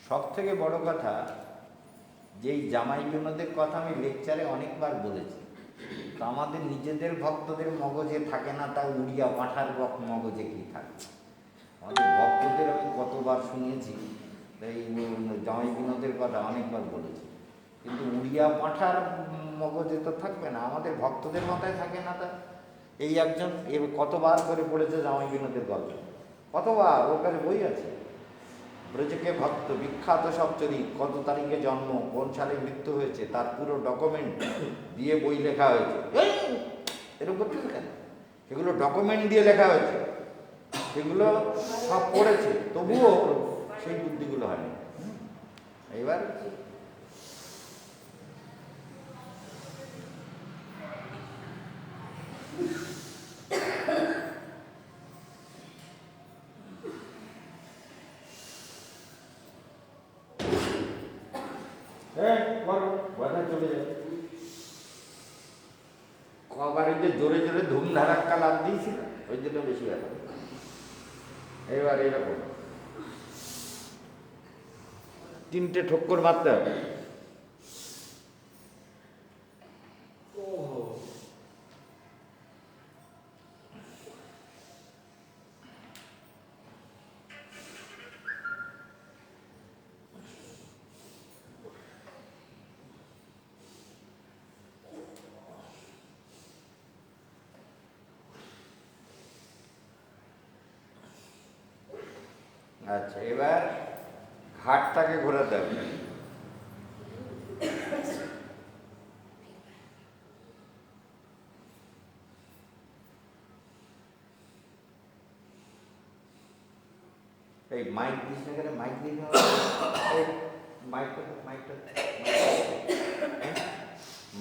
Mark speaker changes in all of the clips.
Speaker 1: সব থেকে বড় কথা, যেই জামাই বিনোদের কথা আমি লেকচারে অনেকবার বলেছি, তো আমাদের নিজেদের ভক্তদের মগজে থাকে না, তা উড়িয়া পাঠার মগজে কি থাকে? আমাদের ভক্তদের আমি কতবার শুনিয়েছি এই জামাই বিনোদের কথা অনেকবার বলেছি, কিন্তু উড়িয়া পাঠার মগজে তো থাকবে না, আমাদের ভক্তদের মাথায় থাকে না। তা এই একজন কতবার করে পড়েছে জামাই বিনোদের গল্প, কতবার, ওর কাছে বই আছে। ব্রজকে ভক্ত বিখ্যাত সব চরিত, কত তারিখে জন্ম, কোন সালে মৃত্যু হয়েছে, তার পুরো ডকুমেন্ট দিয়ে বই লেখা হয়েছে। এরকম করতেছে কেন? সেগুলো ডকুমেন্ট দিয়ে লেখা হয়েছে, সেগুলো সব পড়েছে, তবুও সেই বুদ্ধিগুলো হয়নি। এইবার কথা চলে যাবে। কবারে যে জোরে জোরে ধুমধারাক্কা লাভ দিয়েছিল, ওই জন্য বেশি ব্যাপার। এবার এরকম 3টে ঠক্কর মারতে হবে। আচ্ছা, এবার ঘাটটাকে ঘোরাতে হবে। এই মাইক দিস না কেন? মাইক দিস না, মাইকটা মাইকটা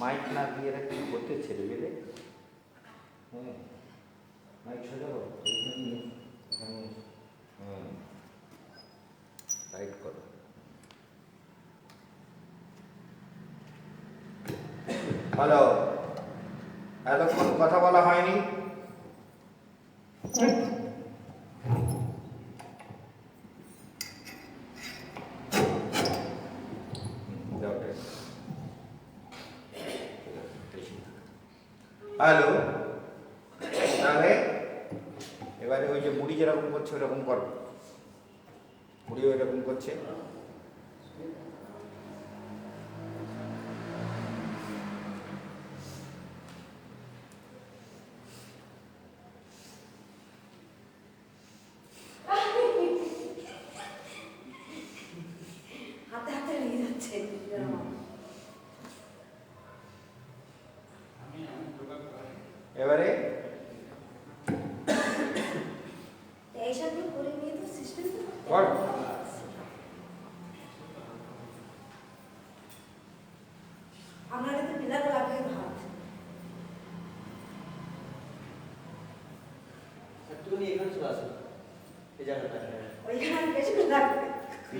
Speaker 1: মাইক না দিয়ে এরা কি করতে ছেড়ে গেলে? হ্যাঁ, মাইক সোজা করো, টাইট করো। হ্যালো, এতক্ষণ কথা বলা হয়নি। হ্যালো, তাহলে এবারে ওই যে মুড়ি যেরকম করছে ওরকম করো, মুড়িও এরকম করছে। এবারে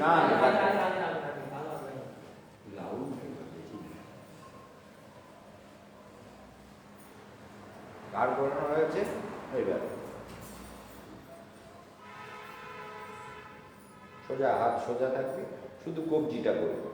Speaker 1: না কার করানো হয়েছে। এইবার সোজা হাত সোজা থাকবে, শুধু কবজিটা করবে।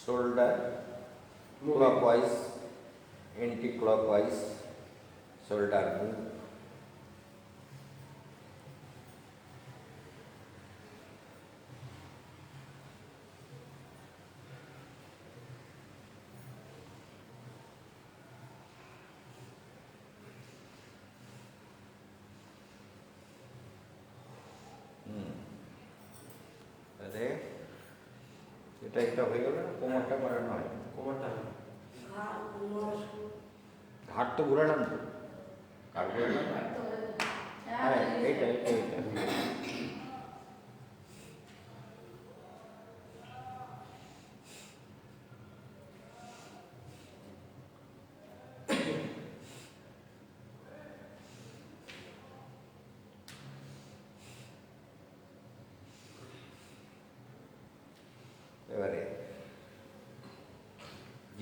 Speaker 1: Shoulder clockwise, anti-clockwise, shoulder move. এটা একটা হয়ে গেল না, কোমরটা বাড়ানো হয়, কোমরটা ঘাট তো ঘুরালাম তো, ঘাট ঘুরালাম। হ্যাঁ, এইটা এইটা এইটা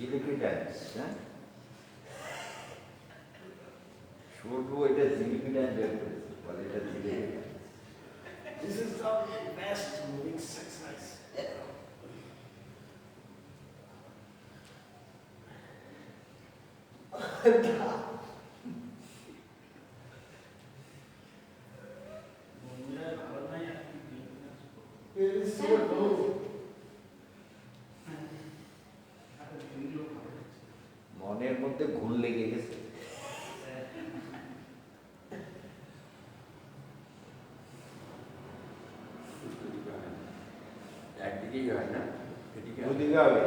Speaker 1: জিলিপি ডান্স, হ্যাঁ শুধু এটা জিলিপি ডান্স বের করেছে, বলে এটা jalebi dance.
Speaker 2: This is the best moving exercise ever. It is so low.
Speaker 1: মনের মধ্যে ঘুম লেগে গেছে।
Speaker 3: একদিকেই হয় না, এদিকে
Speaker 1: দুদিকে হবে।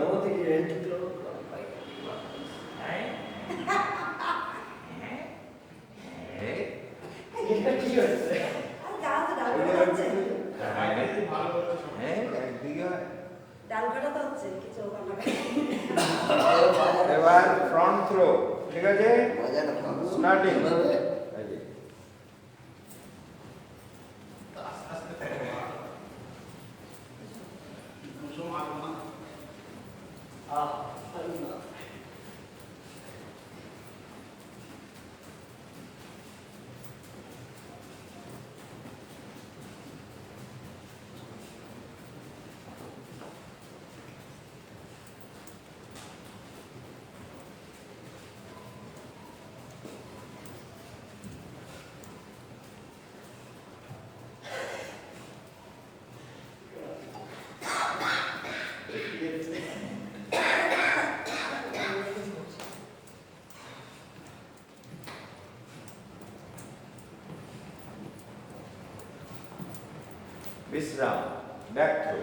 Speaker 1: এবার ফ্রন্ট থ্রো, ঠিক আছে, স্টার্টিং। বিশ্রাম, ব্যাক থ্রো।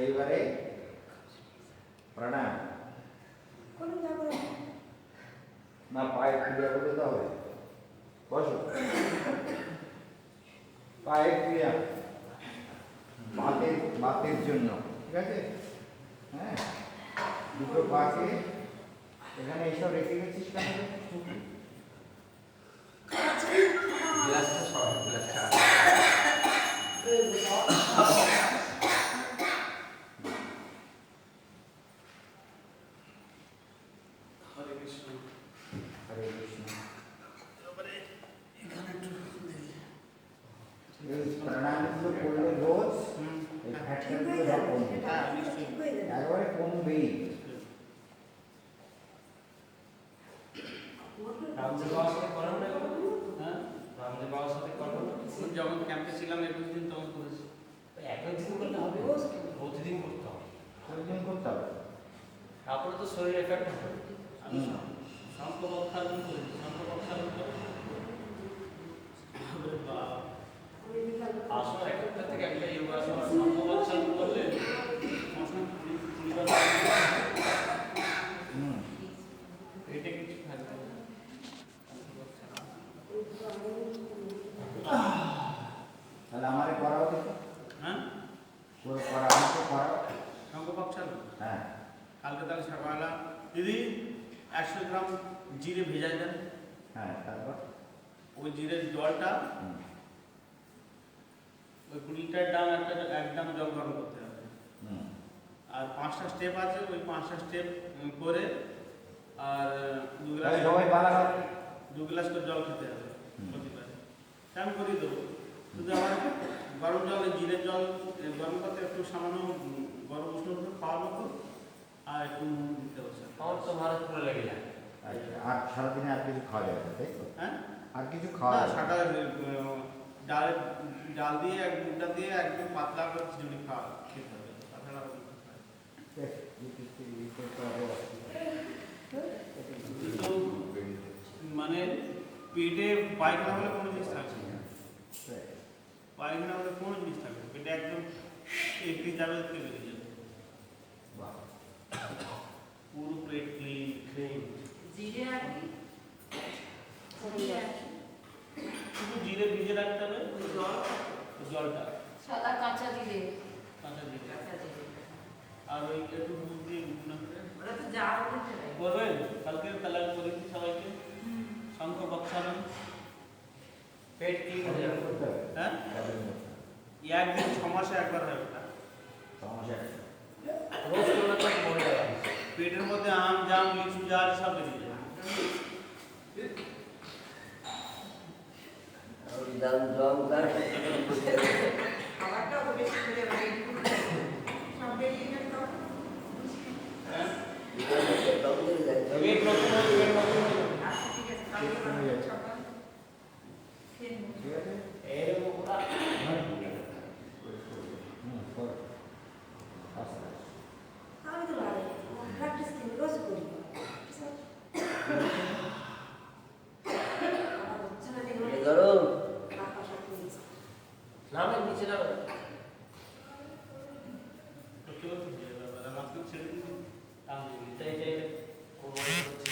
Speaker 1: এইবারে প্রণাম না, পায়ে ক্রিয়া করতে হবে, বসো, পায়ে ক্রিয়া বাতের জন্য, ঠিক আছে, হ্যাঁ, দুটো পাকে এখানে এইসব রেখে গেছিস কেন?
Speaker 3: গ্লাসটা সব গ্লাসটা
Speaker 2: Hare Krishna.
Speaker 1: হরে কৃষ্ণ। এই প্রাণায়ামগুলো করলে রোজ এই ফ্যাটগুলো সব কমবে, একবারে কমবেই।
Speaker 4: রামদেব বাবার সাথে করো না? হ্যাঁ, রামদেব বাবার সাথে করো না?
Speaker 2: যখন ক্যাম্পে ছিলাম 21 দিন তখন করেছি।
Speaker 4: একদিন করলে হবে, প্রতিদিন করতে হবে,
Speaker 1: প্রতিদিন করতে হবে।
Speaker 4: তারপরে তো শরীর এফেক্ট হবে।
Speaker 2: আমি শঙ্করক্ষালন করেছি, শঙ্করক্ষালন করে
Speaker 4: আসলে একটা থেকে একটা যোগাসন শঙ্করক্ষালন করলে
Speaker 2: এটা কিছু থাকবে না।
Speaker 1: তাহলে আমারে করাও দেখো,
Speaker 2: হ্যাঁ,
Speaker 1: পুরো করা আমাকে করাও।
Speaker 2: শঙ্করক্ষালন
Speaker 1: হ্যাঁ,
Speaker 2: কালকে তাহলে সকালবেলা দিদি 100 গ্রাম জিরে ভেজাই দেন।
Speaker 1: হ্যাঁ, তারপর
Speaker 2: ওই জিরের জলটা
Speaker 1: হুম,
Speaker 2: ওই 20 লিটার ডাম এক ডাম জল গরম করতে হবে।
Speaker 1: হুম,
Speaker 2: আর 5টা স্টেপ আছে, ওই 5টা স্টেপ করে আর 2 গ্লাস
Speaker 1: তাহলে সবাই বালাঘাট
Speaker 2: 2 গ্লাস করে জল খেতে হবে
Speaker 1: হুম।
Speaker 2: প্রতিবারে। আমি করিয়ে দেবো, শুধু আমার গরম জল, জিরের জল গরম করতে একটু সামান্য গরম উষ্ণ করে খাওয়ার মতো, আর একটু নুন দিতে হবে স্যার।
Speaker 4: আমার তো ভারত পুরো লেগে যায়।
Speaker 1: আচ্ছা, আর সারাদিনে আর কিছু খাওয়া যাবে না, তাই তো?
Speaker 2: হ্যাঁ,
Speaker 1: আর কিছু খাওয়া
Speaker 2: না,
Speaker 1: যাবে না?
Speaker 2: সকালে ডাল দিয়ে এক মুগটা দিয়ে একদম পাতলা করে খিচুড়ি খেতে হবে। তো মানে পেটে পায়খানা হলে কোনো জিনিস থাকছে না, পায়খানা হলে কোনো জিনিস থাকবে না, পেটে একদম একটি যাবে বেরিয়ে যাবে, পুরো পেট ক্লিন।
Speaker 5: জিরে আর কি?
Speaker 2: শুধু জিরে ভিজে রাখতে হবে, জলটা
Speaker 5: সাদা কাঁচা জিরে।
Speaker 2: কাঁচা জিরে
Speaker 5: কাঁচা জিরে।
Speaker 2: আর ওই একটু দুধ দিয়ে গুঁড়ো করে
Speaker 5: ওরা তো যা বলছে তাই।
Speaker 2: করবেন। কালকে তাহলে আমি বলে দিচ্ছি সবাইকে, শঙ্খ বক্সাবেন,
Speaker 4: পেট কি হয়ে যাবে?
Speaker 2: হ্যাঁ একদিন 6 মাসে একবার হয় ওটা।
Speaker 4: রোজ করলে তো মরে যাবে।
Speaker 2: পেটের মধ্যে আম জাম লিচু যা আছে সব বেরিয়ে যাবে।
Speaker 5: খাবারটাও তো বেশি করে বাইরে সব বেরিয়ে গেল তো।
Speaker 2: হ্যাঁ পেট নতুন হবে, পেট নতুন হবে।
Speaker 5: আচ্ছা ঠিক আছে, কালকে বানাবো সকাল। খেয়ে নেবো।
Speaker 4: এরকম পুরা
Speaker 6: আমি তো ভালো প্র্যাকটিস করি রোজ করি আমার হচ্ছে না যেগুলো রাখা সব করি
Speaker 4: নামের নিচে যাবে।
Speaker 2: সত্যি কথা হয়ে যাবে, আর আমাকে ছেড়ে দিন।
Speaker 4: টান দিবি। এই যে কোমরে হচ্ছে।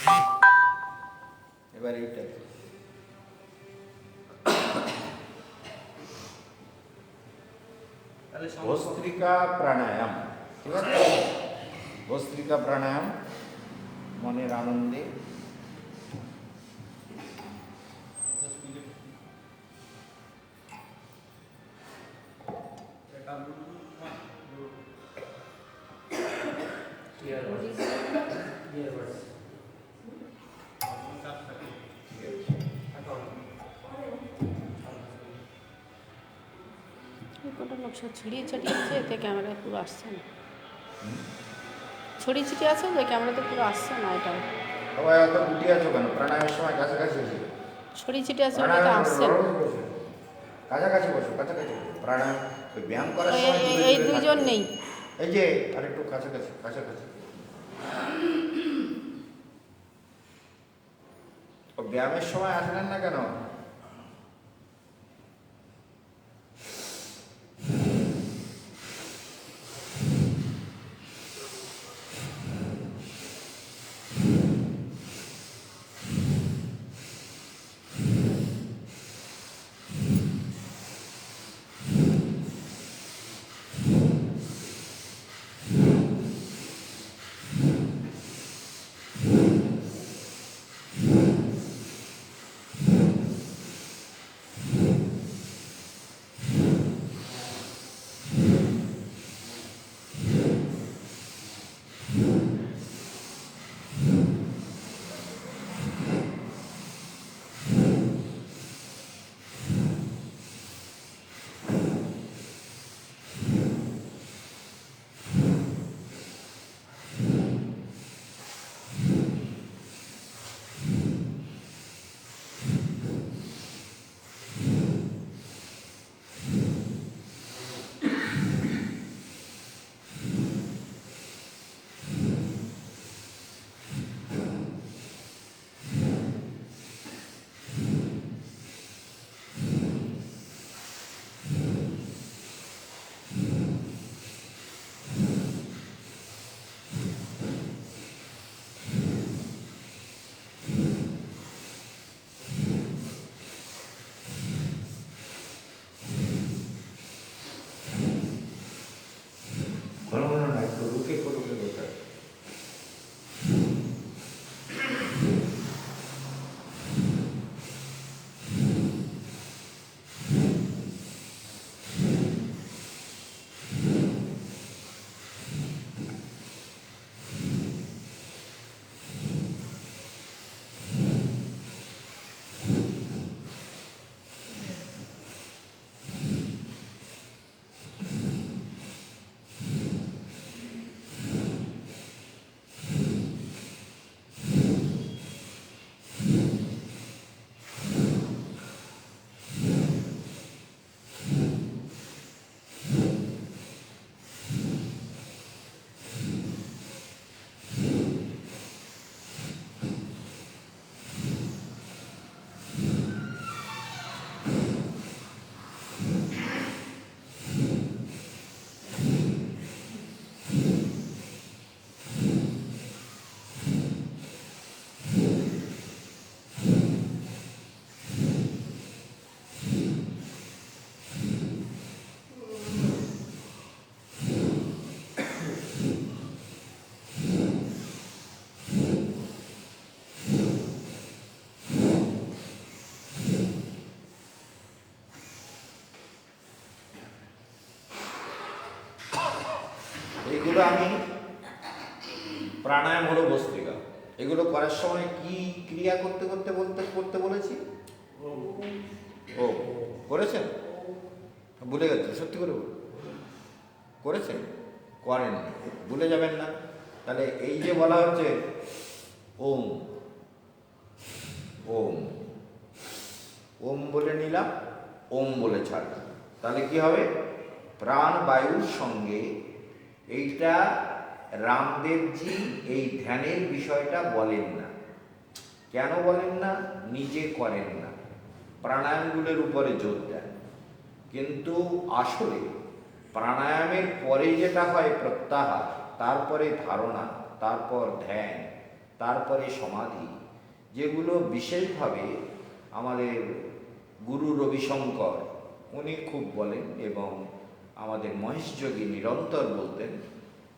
Speaker 1: এবার এইটা
Speaker 2: তাহলে
Speaker 1: ভস্ত্রিকা প্রাণায়াম, ঠিক আছে? ভস্ত্রিকা প্রাণায়াম মনের আনন্দে
Speaker 2: 10 মিনিট এটা
Speaker 4: ক্লিয়ার বাস। ক্লিয়ার বাস।
Speaker 2: চাপ থাকে।
Speaker 7: কোনটা নকশা ছড়িয়ে ছিটিয়ে আছে, এতে ক্যামেরায় পুরো আসছে না। ছড়িয়ে ছিটিয়ে আছে যে ক্যামেরাতে পুরো আসছে না, এটা
Speaker 1: সবাই অত গুটিয়ে আছো কেন? প্রাণায়ামের সময় কাছাকাছি এসে
Speaker 7: ছড়িয়ে ছিটিয়ে আছে ওটা আসছে না।
Speaker 1: কাছাকাছি বসো, কাছাকাছি বসো। প্রাণায়াম ওই ব্যায়াম করার সময় দূরে
Speaker 7: এই
Speaker 1: দূরে
Speaker 7: দুইজন
Speaker 1: থাকবে।
Speaker 7: নেই।
Speaker 1: এই যে আর একটু কাছাকাছি কাছাকাছি। ও ব্যায়ামের সময় আসলেন না কেন? প্রাণায়াম হলো ভস্ত্রিকা। এগুলো করার সময় কি ক্রিয়া করতে বলেছি? ও করেছেন? ভুলে গেছে? সত্যি করে বলুন, করেছেন? করেন, ভুলে যাবেন না। তাহলে এই যে বলা হচ্ছে ওম, ওম, ওম বলে নিলাম, ওম বলে ছাড়লাম, তাহলে কি হবে? প্রাণ বায়ুর সঙ্গে এইটা রামদেবজি এই ধ্যানের বিষয়টা বলেন না। কেন বলেন না? নিজে করেন না, প্রাণায়ামগুলোর উপরে জোর দেন। কিন্তু আসলে প্রাণায়ামের পরে যেটা হয় প্রত্যাহার, তারপরে ধারণা, তারপর ধ্যান, তারপরে সমাধি, যেগুলো বিশেষভাবে আমাদের গুরু রবিশঙ্কর উনি খুব বলেন এবং আমাদের মহেশযোগী নিরন্তর বলতেন।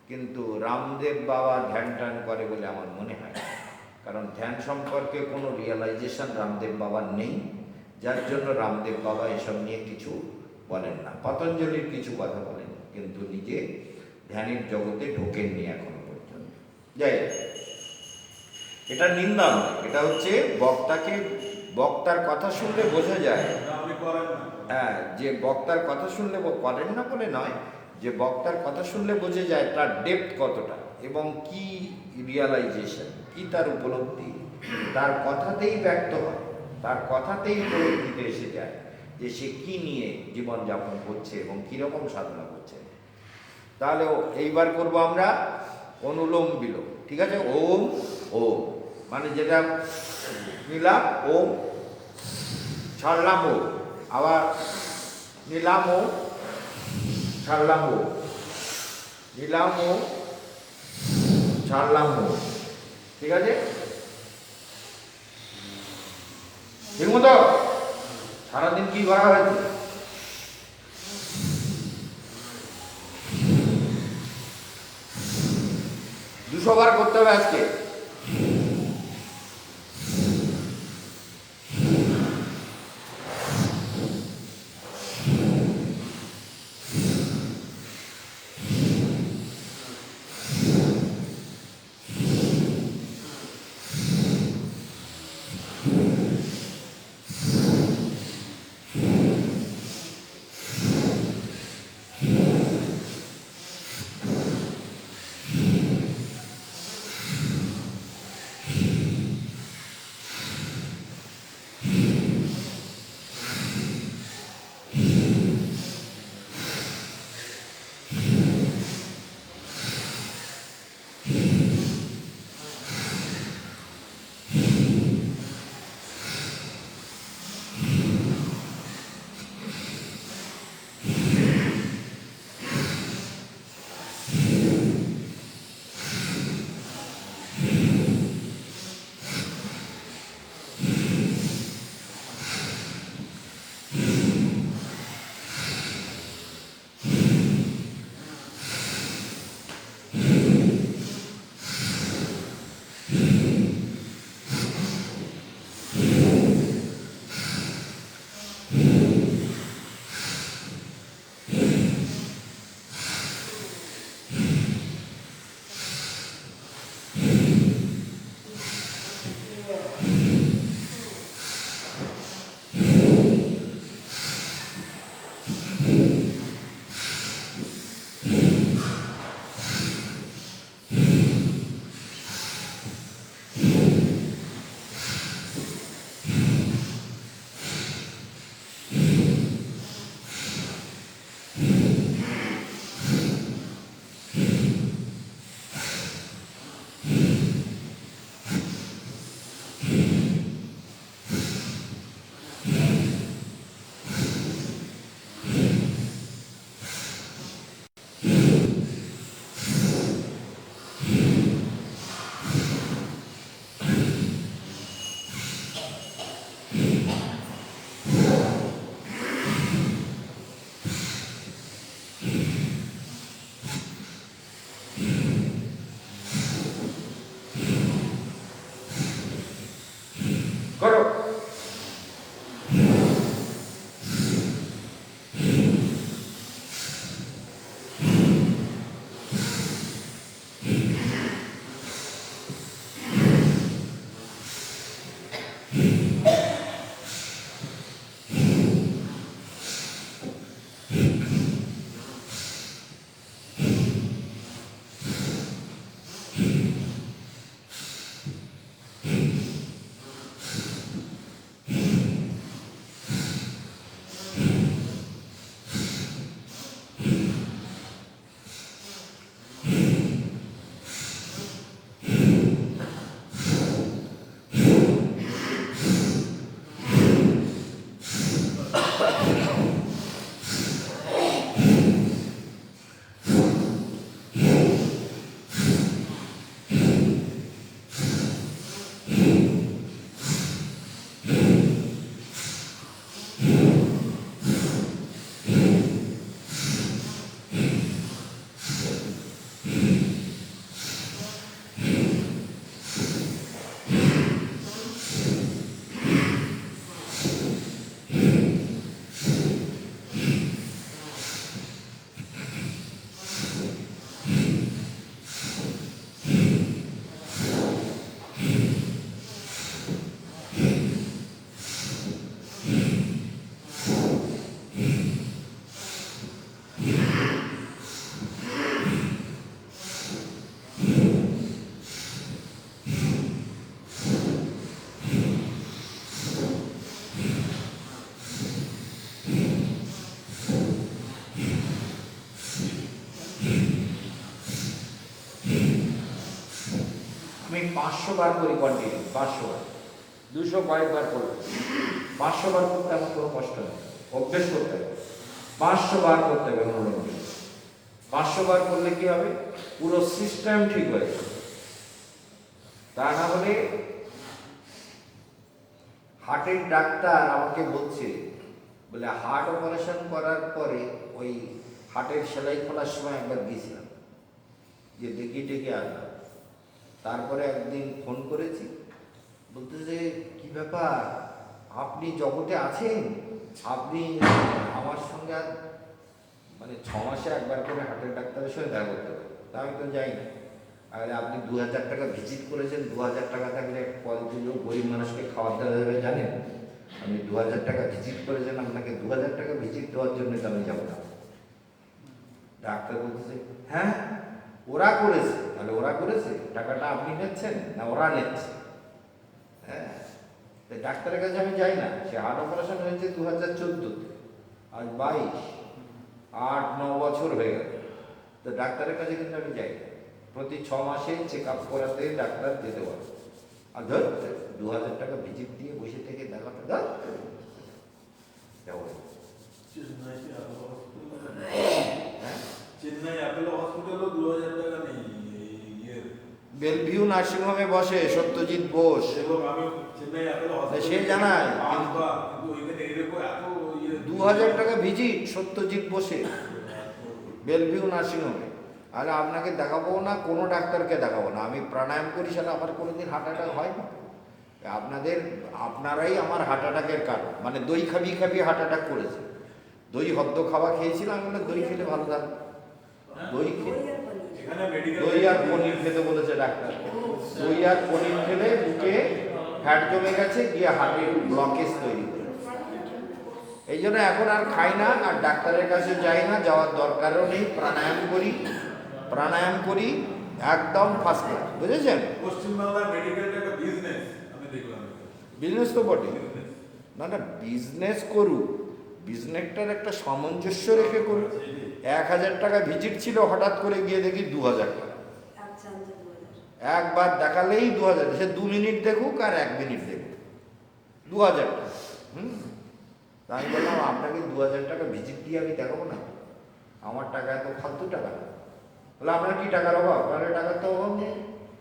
Speaker 1: কিন্তু রামদেব বাবা ধ্যান টান করে বলে আমার মনে হয় না, কারণ ধ্যান সম্পর্কে কোনো রিয়েলাইজেশন রামদেব বাবার নেই, যার জন্য রামদেব বাবা এসব নিয়ে কিছু বলেন না। পতঞ্জলির কিছু কথা বলেন, কিন্তু নিজে ধ্যানের জগতে ঢোকেননি এখনো পর্যন্ত। যাই হোক, এটা নিন্দা নয়, এটা হচ্ছে বক্তার কথা শুনলে বোঝা যায়। হ্যাঁ, যে বক্তার কথা শুনলে করেন না বলে নয়, যে বক্তার কথা শুনলে বোঝা যায় তার ডেপথ কতটা এবং কি রিয়ালাইজেশন, কি তার উপলব্ধি, তার কথাতেই ব্যক্ত হয়, তার কথাতেই উপলব্ধিতে এসে যায় যে সে কি নিয়ে জীবনযাপন করছে এবং কীরকম সাধনা করছে। তাহলে এইবার করব আমরা অনুলোম বিলোম, ঠিক আছে? ওম ওম মানে যেটা নিলাম ওম, ছাড়লাম ও, আবার নিলাম ও, ছাড়লাম ও, নিলাম ও, ছাড়লাম ও, ঠিক আছে? ঠিক মতো সারাদিন কি করা হয়েছে? 200 বার করতে হবে আজকে। 500 বার করি কন্টিনিউ, 500 বার, 200 কয়েকবার করবো, 500 বার করতে আমার কোনো কষ্ট নেই, অভ্যেস করতে হবে, 500 বার করতে হবে অনুলোম বিলোম। 500 বার করলে কি হবে, পুরো সিস্টেম ঠিক হয়ে যাবে। তা না হলে হার্টের ডাক্তার আমাকে বলছে, বলে হার্ট অপারেশন করার পরে ওই হার্টের সেলাই খোলার সময় একবার গিয়েছিলাম, যে ডেকে ডেকে আসলাম। তারপরে একদিন ফোন করেছি, বলতেছে কি ব্যাপার, আপনি জগতে আছেন, আপনি আমার সঙ্গে আর মানে 6 মাসে একবার করে হার্টের ডাক্তারের সঙ্গে দেখা করতে পারেন। তা আমি তো যাই না। আর আপনি 2000 টাকা ভিজিট করেছেন, 2000 টাকা থাকলে কতজন গরিব মানুষকে খাবার দেওয়া যাবে জানেন? আপনি 2000 টাকা ভিজিট করেছেন, আপনাকে 2000 টাকা ভিজিট দেওয়ার জন্য তো আমি যাবো না। ডাক্তার বলতেছে হ্যাঁ ওরা করেছে, তাহলে ওরা করেছে, টাকাটা আপনি নিচ্ছেন না ওরা নিচ্ছে? হ্যাঁ, ডাক্তারের কাছে আমি যাই না। সে হার্ট অপারেশন হয়েছে 2014-তে, আজ 22, 8-9 বছর হয়ে গেল। তো ডাক্তারের কাছে কিন্তু আমি যাই না। প্রতি 6 মাসে চেক আপ করাতে ডাক্তার যেতে পারে। আর ধর 2000 টাকা ভিজিট দিয়ে বসে থেকে দেখাটা ধর
Speaker 8: চেন্নাই অ্যাপেলো হসপিটালও 2000 টাকা নেই।
Speaker 1: বেলভিউ নার্সিংহোমে বসে সত্যজিৎ বোস,
Speaker 8: এবং আমি চেন্নাই অ্যাপেলো হসপিটাল
Speaker 1: সে জানায়,
Speaker 8: কিন্তু ওইখানে এরকম এত
Speaker 1: 2000 টাকা ভিজিট সত্যজিৎ বোসে বেলভিউ নার্সিংহোমে। আর আপনাকে দেখাবো না, কোনো ডাক্তারকে দেখাবো না, আমি প্রাণায়াম করি, সেটা আমার কোনোদিন হার্ট অ্যাটাক হয় না। আপনারাই আমার হার্ট অ্যাটাকের কারণ। মানে দই খাবি খাবি হার্ট অ্যাটাক করেছে। দই হদ্দ খাওয়া খেয়েছিলাম, আমি বললাম দই খেলে ভালো থাকবে, দই খেয়ে
Speaker 8: এখানে মেডিকেল
Speaker 1: দই আর পনির খেতে বলেছে ডাক্তার। দই আর পনির খেলে বুকে ফ্যাট জমে গেছে, গিয়ে হার্টের ব্লকেজ তৈরি করে। এই জন্য এখন আর খাই না, আর ডাক্তারের কাছে যাই না, যাওয়ার দরকারও নেই। প্রাণায়াম করি একদম ফার্স্ট ক্লাস, বুঝেছেন?
Speaker 8: পশ্চিমবাংলার মেডিকেলটা একটা বিজনেস আমি দেখলাম।
Speaker 1: বিজনেস তো বটে, না না বিজনেস করুক, বিজনেসটার একটা সামঞ্জস্য রেখে করুক। 1000 টাকা ভিজিট ছিল, হঠাৎ করে গিয়ে দেখি 2000 টাকা।
Speaker 6: আচ্ছা, 2000
Speaker 1: একবার দেখালেই 2000, সে 2 মিনিট দেখুক আর 1 মিনিট দেখুক, 2000 টাকা। তাই আমি বললাম আপনাকে 2000 টাকা ভিজিট দিয়ে আমি দেখাবো না, আমার টাকা এত ফালতু টাকা না। বলে আপনার কি টাকার অভাব? আপনার টাকার তো অভাব নেই,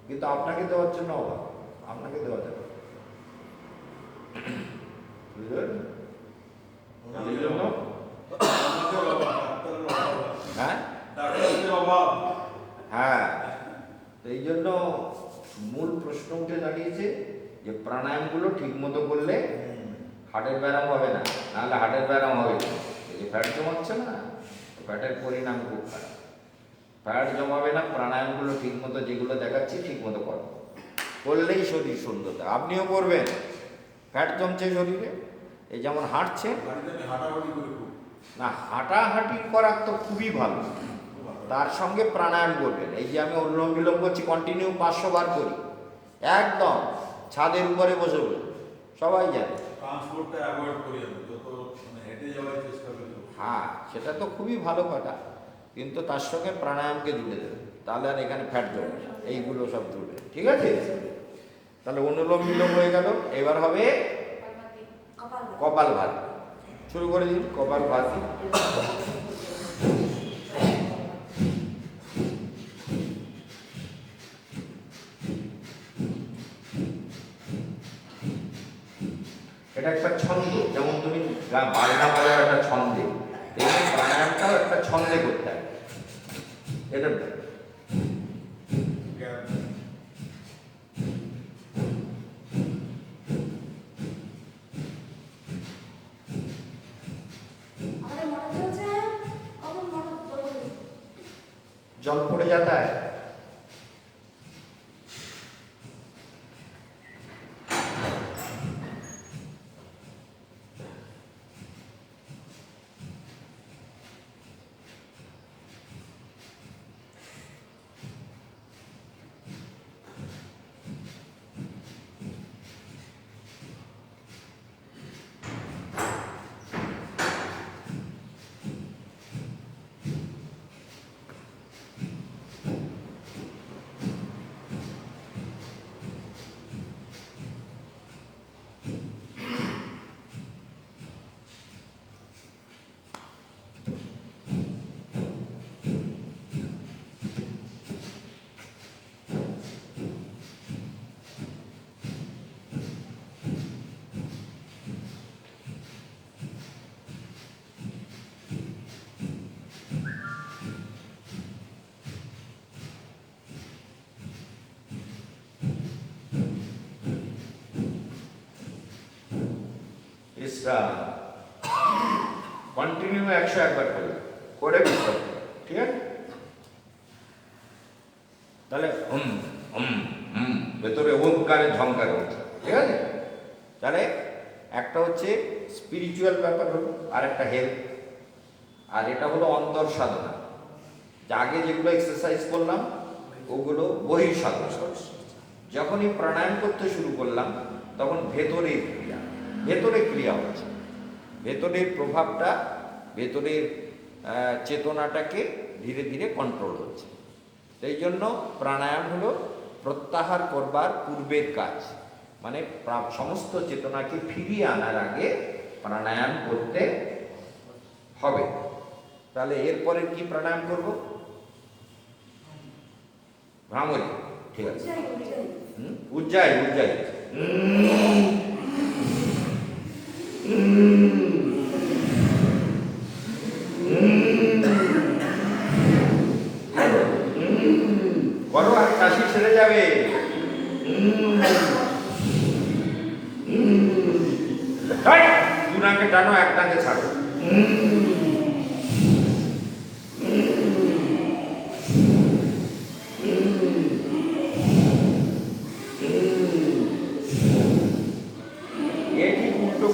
Speaker 1: কিন্তু আপনাকে দেওয়ার জন্য অভাব, আপনাকে দেওয়া যাবে। বুঝলেন? এই জন্য হ্যাঁ
Speaker 8: ডাক্তারের অভাব।
Speaker 1: হ্যাঁ, তো এই জন্য মূল প্রশ্ন উঠে দাঁড়িয়েছে যে প্রাণায়ামগুলো ঠিক মতো করলে হার্টের ব্যায়াম হবে না, নাহলে হার্টের ব্যায়াম হবে। এই যে ফ্যাট জমাচ্ছে না, ফ্যাটের পরিণাম খুব খারাপ। ফ্যাট জমাবে না, প্রাণায়ামগুলো ঠিক মতো যেগুলো দেখাচ্ছি ঠিক মতো করলেই শরীর সুন্দর থাকে। আপনিও করবেন, ফ্যাট জমছে শরীরে, এই যেমন হাঁটছে
Speaker 8: বাড়িতে আমি হাঁটাহাঁটি করি খুব।
Speaker 1: না, হাঁটাহাঁটি করার তো খুবই ভালো, তার সঙ্গে প্রাণায়াম করবেন। এই যে আমি অনুলোম বিলোম করছি, কন্টিনিউ 500 বার করি, একদম ছাদের উপরে বসে বসে, সবাই জানে।
Speaker 8: ট্রান্সপোর্টটা অ্যাভয়েড করি আমি, যত মানে হেঁটে যাওয়ার চেষ্টা করি।
Speaker 1: হ্যাঁ, সেটা তো খুবই ভালো কথা, কিন্তু তার সঙ্গে প্রাণায়ামকে জুড়ে দেবে, তাহলে আর এখানে ফ্যাট জমবে না, এইগুলো সব জুড়বে। ঠিক আছে, তাহলে অনুলোম বিলোম হয়ে গেল। এবার হবে কপাল ভাতি। শুরু করে দিন কপাল ভাতি। এটা একটা ছন্দ, যেমন তুমি বাজনা করো একটা ছন্দে, তেমনি প্রাণায়ামটাও একটা ছন্দে করতে হবে। এটা
Speaker 6: আমাদের মনে চলছে, আমার মনে পড়ে
Speaker 1: জল পড়ে যাতা है।
Speaker 9: বিশ্রাম, কন্টিনিউ 101 বার করে বিশ্রাম, ঠিক আছে? তাহলে ভেতরে ওমকারে ঝংকারে হচ্ছে, ঠিক আছে? তাহলে একটা হচ্ছে স্পিরিচুয়াল ব্যাপার হলো, আর একটা হেলথ, আর এটা হলো অন্তর সাধনা। আগে যেগুলো এক্সারসাইজ করলাম ওগুলো বহির সাধনা। যখনই প্রাণায়াম করতে শুরু করলাম তখন ভেতরের ক্রিয়া হচ্ছে, ভেতরের প্রভাবটা, ভেতরের চেতনাটাকে ধীরে ধীরে কন্ট্রোল হচ্ছে। সেই জন্য প্রাণায়াম হলো প্রত্যাহার করবার পূর্বের কাজ, মানে সমস্ত চেতনাকে ফিরিয়ে আনার আগে প্রাণায়াম করতে হবে। তাহলে এরপরে কি প্রাণায়াম করব? ভ্রামরী, ঠিক আছে? উজ্জায়ী করো, আর কাশি ছেড়ে যাবে। দু নাকে টানো, এক নাকে ছাড়ো।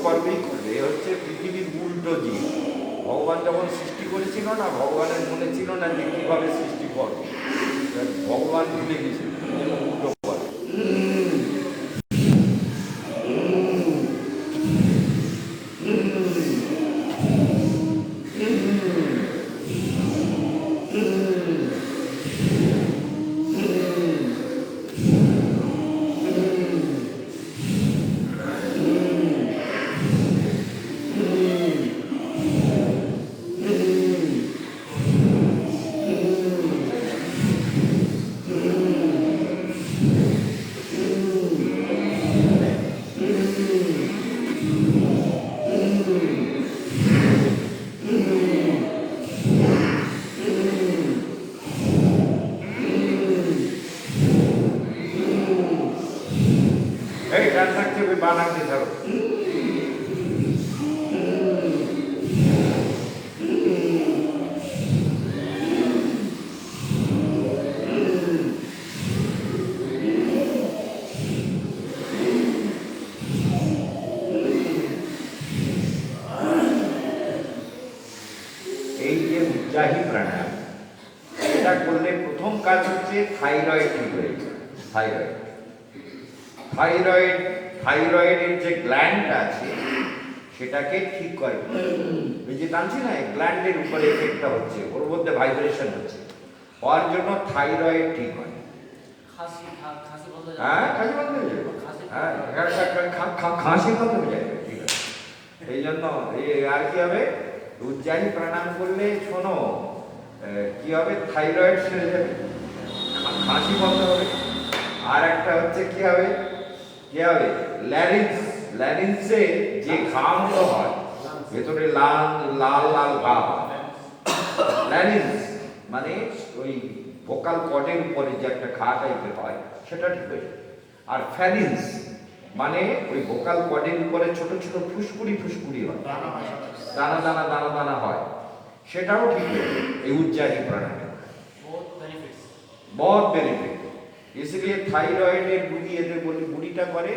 Speaker 9: করবেই করবে, এ হচ্ছে পৃথিবীর উল্টো জিনিস। ভগবান যখন সৃষ্টি করেছিল না, ভগবানের মনে ছিল না যে কিভাবে সৃষ্টি করবে, ভগবান ভুলে গেছিল, উল্টো করে। বানাতে থাকো। এই যে উজ্জায়ী প্রাণায়াম, এটা করলে প্রথম কাজ হচ্ছে থাইরয়েড ঠিক হয়ে যায়। থাইরয়েডের যে গ্ল্যান্ড আছে সেটাকে ঠিক করে। ওই যে টানছি না, গ্ল্যান্ডের উপরে এফেক্টটা হচ্ছে, ওর মধ্যে ভাইব্রেশন হচ্ছে, হওয়ার জন্য থাইরয়েড ঠিক হয়। হ্যাঁ, খাসি বন্ধ হয়ে যাবে। হ্যাঁ, খাসি বন্ধ হয়ে যাবে, ঠিক আছে। এই জন্য আর কি হবে, উজ্জায়ী প্রাণায়াম করলে শোনো কি হবে, থাইরয়েড সেরে যাবে, খাসি বন্ধ হবে। আর একটা হচ্ছে কি হবে, ল্যারিন্সে যে ঘামগুলো হয়, ভেতরে লাল লাল ঘাম, ল্যারিন্স মানে ওই ভোকাল কর্ডের উপরে যে একটা ঘা টাইপের হয়, সেটা ঠিক হয়ে যায়। আর ফ্যারিন্স মানে ওই ভোকাল কর্ডের উপরে ছোট ছোট ফুসকুড়ি হয়, দানা হয়, সেটাও ঠিক হয়ে যায় এই উজ্জায়ী প্রাণায়ামে। बहुत बेनिफिट। इसलिए থাইরয়েডের রোগী এদের বলি বুড়িটা করে,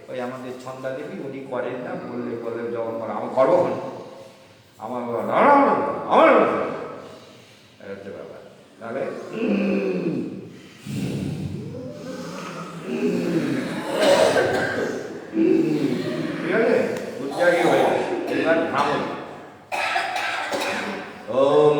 Speaker 9: ওই আমাদের ছন্দা দেবী উনি করেন না, বললে যখন করে আমার করবো না, আমার হচ্ছে ব্যাপার। তাহলে ঠিক আছে, উজ্জায়ী হয়ে যায়। এবার ভ্রামরী, ওম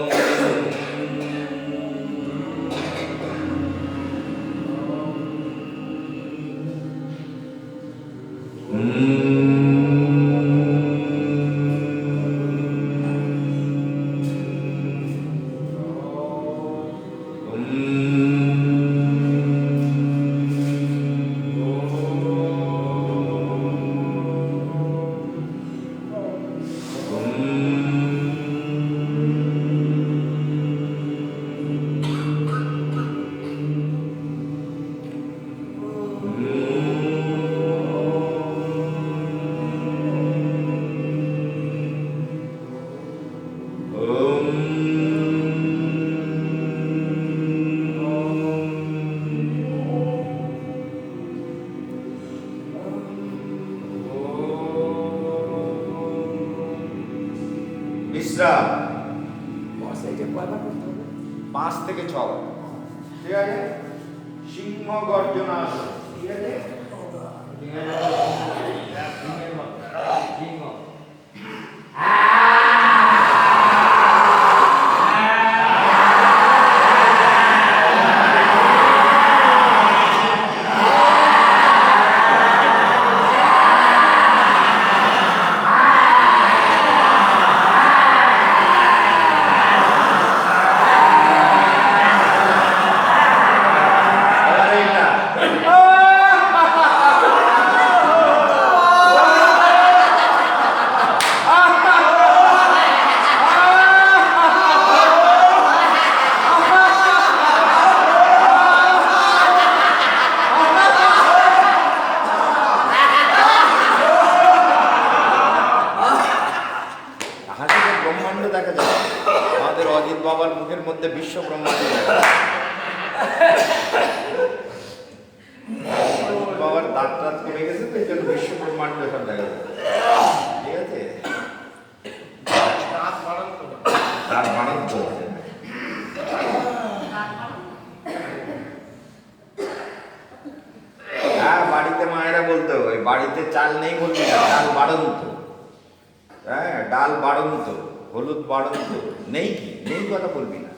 Speaker 9: বিশ্রাম
Speaker 3: বসে যে কয়বার করতে হবে?
Speaker 9: 5 থেকে 6 বার। ঠিক আছে, সিংহ গর্জনা আসন, ঠিক আছে,
Speaker 4: সিংহ
Speaker 9: এবার এইটা। হাসিতে ব্রহ্মাণ্ড দেখা যায়, আমাদের অজিত বাবার মুখের মধ্যে বিশ্ব ব্রহ্মাণ্ড দেখা যায়। অজিত বাবার দাঁত টাত পড়ে গেছে তো এই জন্য বিশ্ব ব্রহ্মাণ্ড সব দেখা যায়, ঠিক আছে,
Speaker 2: দাঁত বাড়ান তো
Speaker 9: তার বাণিজ্য চলছে। হ্যাঁ, বাড়িতে মায়েরা বলতো ওই বাড়িতে চাল নেই বলবি না, ডাল বাড়ন্ত। হ্যাঁ, ডাল বাড়ন্ত, হলুদ বাড়ন্ত, নেই কি নেই কথা বলবি না,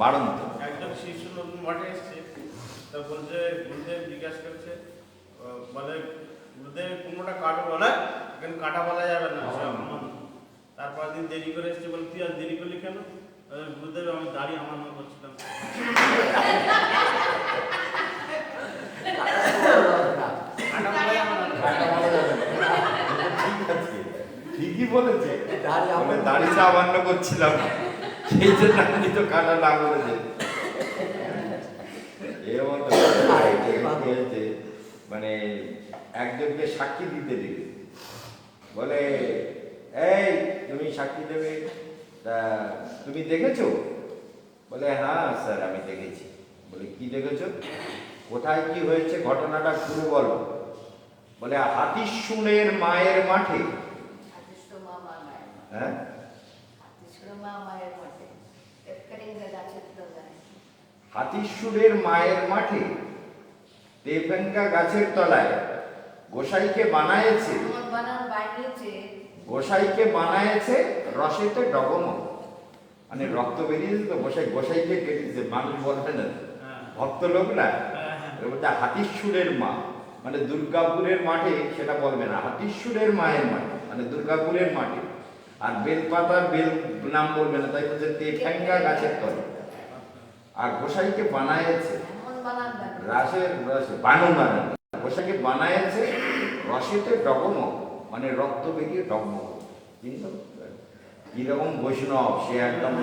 Speaker 9: বাড়ন্ত।
Speaker 2: একজন শিশু নতুন মাঠে এসছে, তা বলছে গুরুদেব জিজ্ঞাসা করছে, বলে গুরুদেব কোনোটা কাটো বলে, এখানে কাটা বলা যাবে না, সে আমার। তারপর দিন দেরি করে এসছে, বলে তুই আর দেরি করলি কেন? গুরুদেব আমি দাঁড়িয়ে আমার মনে করছিলাম। কাটা বলা যাবে না।
Speaker 9: ঠিক আছে, ঠিকই বলেছে,
Speaker 3: দাড়ি
Speaker 9: আমরা দাড়ি সামান্য করছিলাম, সেই জন্য আপনি তো কাটা না বলেছে। এরকম তো কি হয়েছে, মানে একজনকে সাক্ষী দিতে দিবে, বলে এই তুমি সাক্ষী দেবে, তা তুমি দেখেছো? বলে হ্যাঁ স্যার আমি দেখেছি। বলে কি দেখেছো, কোথায় কি হয়েছে ঘটনাটা পুরো বলো। বলে হাতিশুনের মায়ের মাঠে। হ্যাঁ, হাতিশুরের মায়ের মাঠে তেফেঙ্কা গাছের তলায় গোসাইকে বানায়েছে, গোসাইকে বানায়েছে রসেতে ডগমগ, মানে রক্ত বেরিয়েছে তো গোসাইকে কেটেছে, মানুষ বলবে না, ভক্ত লোক না, বলতে হাতিশুরের মা, মানে দুর্গাপুরের মাঠে সেটা বলবে না, হাতিশুরের মায়ের মাঠে মানে দুর্গাপুরের মাঠে। আর বেলপাতার বেল নাম বলবে না, তাই বলছে তেফেঙ্কা গাছের তলে। আর গোসাইকে বানায়েছে রাসের রসে, বানানো গোসাইকে বানায়েছে রসেতে ডগমগ, মানে রক্ত বেরিয়ে ডগমগ। কিন্তু কিরকম বৈষ্ণব সে, একদম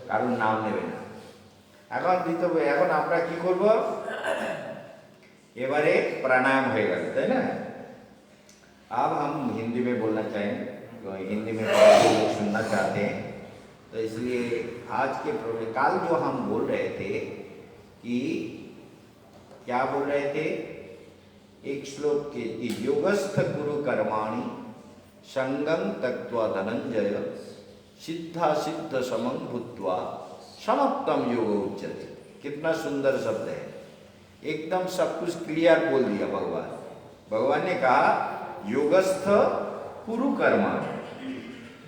Speaker 9: কারোর নাম নেবে না। এখন দিতে হবে, এখন আমরা কি করব, এবারে প্রাणायाम হয়ে গেল, তাই না? अब हम हिंदी में बोलना चाहेंगे, हिंदी में लोग सुनना चाहते हैं, तो इसलिए आज के प्रोग्राम काल जो हम बोल रहे थे कि क्या बोल रहे थे, एक श्लोक के कि योगस्थ गुरु कर्माणि संगम तत्व धनंजय सिद्धा सिद्ध समं भूत्वा समत्तम योग उच्यते। कितना सुंदर शब्द है, एकदम सब कुछ क्लियर बोल दिया भगवान। भगवान ने कहा योगस्थ कुरु कर्मा,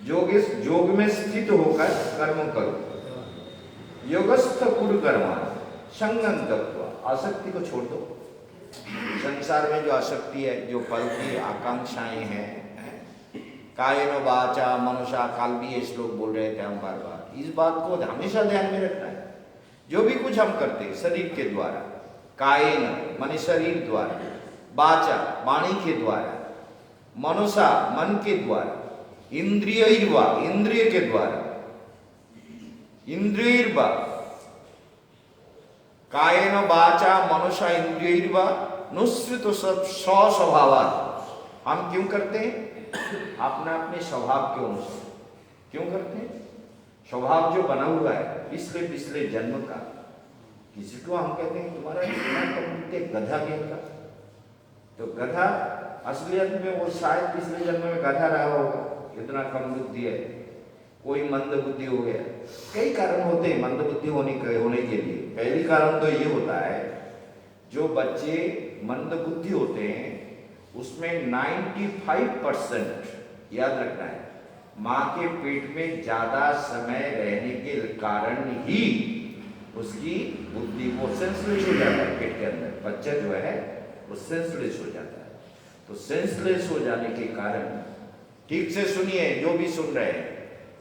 Speaker 9: योग में स्थित होकर कर्म करो। योगस्थ कुरु कर्मा संगम तत्व, आसक्ति को छोड़ दो। संसार में जो आसक्ति है, जो फल की आकांक्षाएं हैं, कायेन वाचा मनसा, काल भी ये श्लोक बोल रहे थे हम बार बार, इस बात को हमेशा ध्यान में रखना है। जो भी कुछ हम करते हैं शरीर के द्वारा, कायेन माने शरीर द्वारा, वाचा वाणी के द्वारा, मनसा मन के द्वारा, इंद्रियर्वा इंद्रिय के द्वारा, इंद्रियर्वा कायेन वाचा मनसा इंद्रियर्वा नुसृत स्वभावात्। हम क्यों करते हैं? अपना अपने स्वभाव के अनुसार क्यों करते हैं? स्वभाव जो बना हुआ है पिछले पिछले जन्म का, किसी को हम कहते हैं तुम्हारा इतना कम गधा गेम का, तो गधा असलियत में वो शायद पिछले जन्म में गधा रहा होगा, इतना कम बुद्धि है, कोई मंद बुद्धि हो गया। कई कारण होते हैं मंद बुद्धि होने के लिए। पहली कारण तो ये होता है, जो बच्चे मंद बुद्धि होते हैं उसमें 95% याद रखना है, माँ के पेट में ज्यादा समय रहने के कारण ही उसकी बुद्धि को सेंसलेस हो जाता है। पेट के अंदर बच्चा जो है वो सेंसलेस हो जाता है। तो सेंसलेस हो जाने के कारण, ठीक से सुनिए जो भी सुन रहे हैं,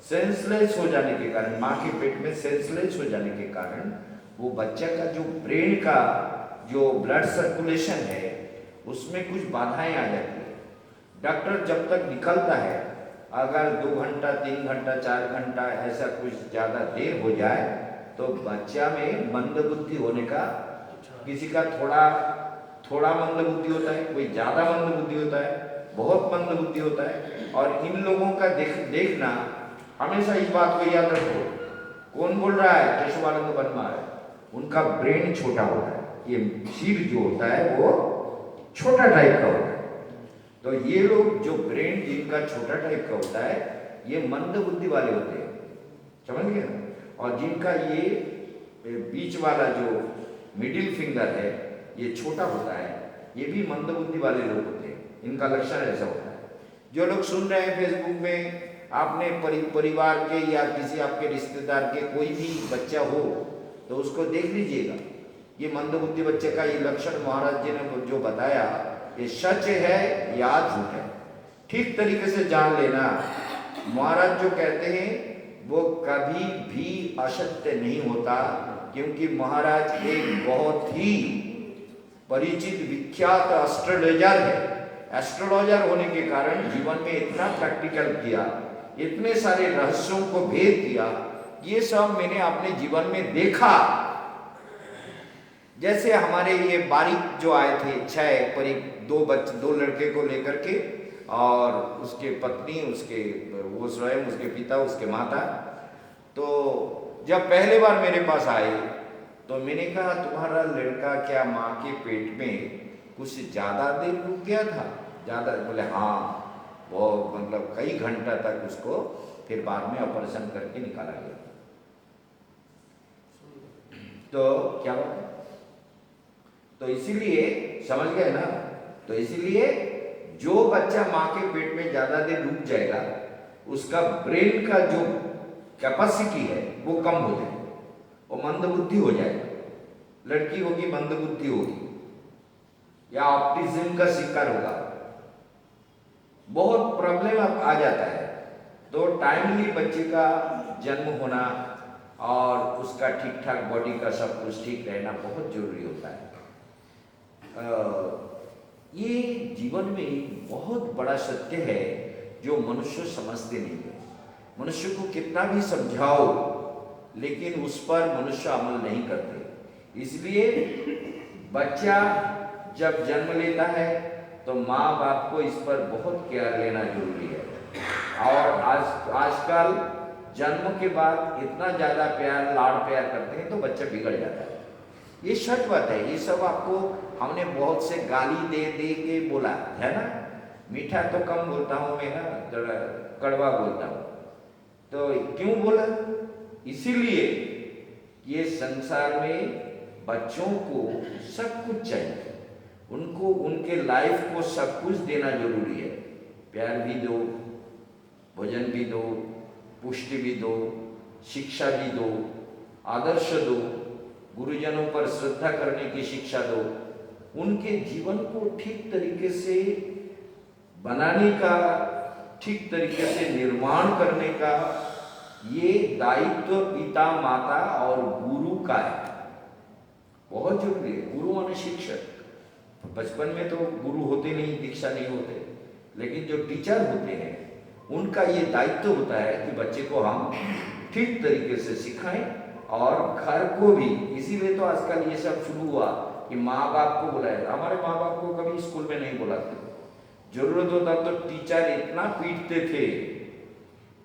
Speaker 9: सेंसलेस हो जाने के कारण, माँ के पेट में सेंसलेस हो जाने के कारण वो बच्चा का जो ब्रेन का जो ब्लड सर्कुलेशन है उसमें कुछ बाधाएं आ जाती है। डॉक्टर जब तक निकलता है, अगर 2 घंटा 3 घंटा 4 घंटा ऐसा कुछ ज़्यादा देर हो जाए तो बच्चा में मंद बुद्धि होने का, किसी का थोड़ा मंद बुद्धि होता है, कोई ज़्यादा मंद बुद्धि होता है, बहुत मंद बुद्धि होता है। और इन लोगों का देखना, हमेशा इस बात को याद रखो, कौन बोल रहा है? केशवानंद वर्मा है। उनका ब्रेन छोटा होता है, ये सिर जो होता है वो छोटा टाइप का होता है। तो ये लोग जो ब्रेन जिनका छोटा टाइप का होता है ये मंद बुद्धि वाले होते हैं, समझ गए ना? और जिनका ये बीच वाला जो मिडिल फिंगर है ये छोटा होता है, ये भी मंद बुद्धि वाले लोग होते हैं। इनका लक्षण ऐसा होता है। जो लोग सुन रहे हैं फेसबुक में, आपने परिवार के या किसी आपके रिश्तेदार के कोई भी बच्चा हो तो उसको देख लीजिएगा, ये मंद बुद्धि बच्चे का ये लक्षण महाराज जी ने जो बताया ये सच है या झूठ है, ठीक तरीके से जान लेना। महाराज जो कहते हैं वो कभी भी असत्य नहीं होता, क्योंकि महाराज एक बहुत ही परिचित विख्यात एस्ट्रोलॉजर है। एस्ट्रोलॉजर होने के कारण जीवन में इतना प्रैक्टिकल किया, इतने सारे रहस्यों को भेद दिया, ये सब मैंने अपने जीवन में देखा। जैसे हमारे ये बारीक जो आए थे 6 करीब 2 लड़के को लेकर के, और उसके पत्नी, उसके वो स्वयं, उसके पिता, उसके माता। तो जब पहले बार मेरे पास आए तो मैंने कहा तुम्हारा लड़का क्या माँ के पेट में कुछ ज़्यादा देर रुक गया था? ज़्यादा? बोले हाँ, वो मतलब कई घंटा तक उसको फिर बाद में ऑपरेशन करके निकाला गया। तो क्या बात है? तो इसीलिए समझ गए ना? तो इसीलिए जो बच्चा माँ के पेट में ज्यादा देर रुक जाएगा उसका ब्रेन का जो कैपेसिटी है वो कम हो जाएगा, वो मंद बुद्धि हो जाएगा। लड़की होगी मंद बुद्धि होगी, या ऑप्टिज्म का शिकार होगा, बहुत प्रॉब्लम आ जाता है। तो टाइमली बच्चे का जन्म होना और उसका ठीक ठाक बॉडी का सब कुछ ठीक रहना बहुत जरूरी होता है। ये जीवन में बहुत बड़ा सत्य है जो मनुष्य समझते नहीं है। मनुष्य को कितना भी समझाओ लेकिन उस पर मनुष्य अमल नहीं करते। इसलिए बच्चा जब जन्म लेता है तो माँ बाप को इस पर बहुत केयर लेना जरूरी है। और आजकल जन्म के बाद इतना ज़्यादा प्यार लाड़ प्यार करते हैं तो बच्चा बिगड़ जाता है। ये सच बात है। ये सब आपको हमने बहुत से गाली दे दे के बोला है ना। मीठा तो कम बोलता हूँ मैं ना, जरा कड़वा बोलता हूँ। तो क्यों बोला? इसीलिए ये संसार में बच्चों को सब कुछ चाहिए, उनको उनके लाइफ को सब कुछ देना जरूरी है। प्यार भी दो, भोजन भी दो, पुष्टि भी दो, शिक्षा भी दो, आदर्श दो, गुरुजनों पर श्रद्धा करने की शिक्षा दो, उनके जीवन को ठीक तरीके से बनाने का, ठीक तरीके से निर्माण करने का ये दायित्व पिता माता और गुरु का है, बहुत जरूरी है। गुरु माने शिक्षक। बचपन में तो गुरु होते नहीं, दीक्षा नहीं होते, लेकिन जो टीचर होते हैं उनका ये दायित्व होता है कि बच्चे को हम ठीक तरीके से सिखाएं और घर को भी। इसीलिए तो आजकल ये सब शुरू हुआ कि माँ बाप को बुलाया। हमारे माँ बाप को कभी स्कूल में नहीं बुलाते, जरूरत होता तो टीचर इतना पीटते थे,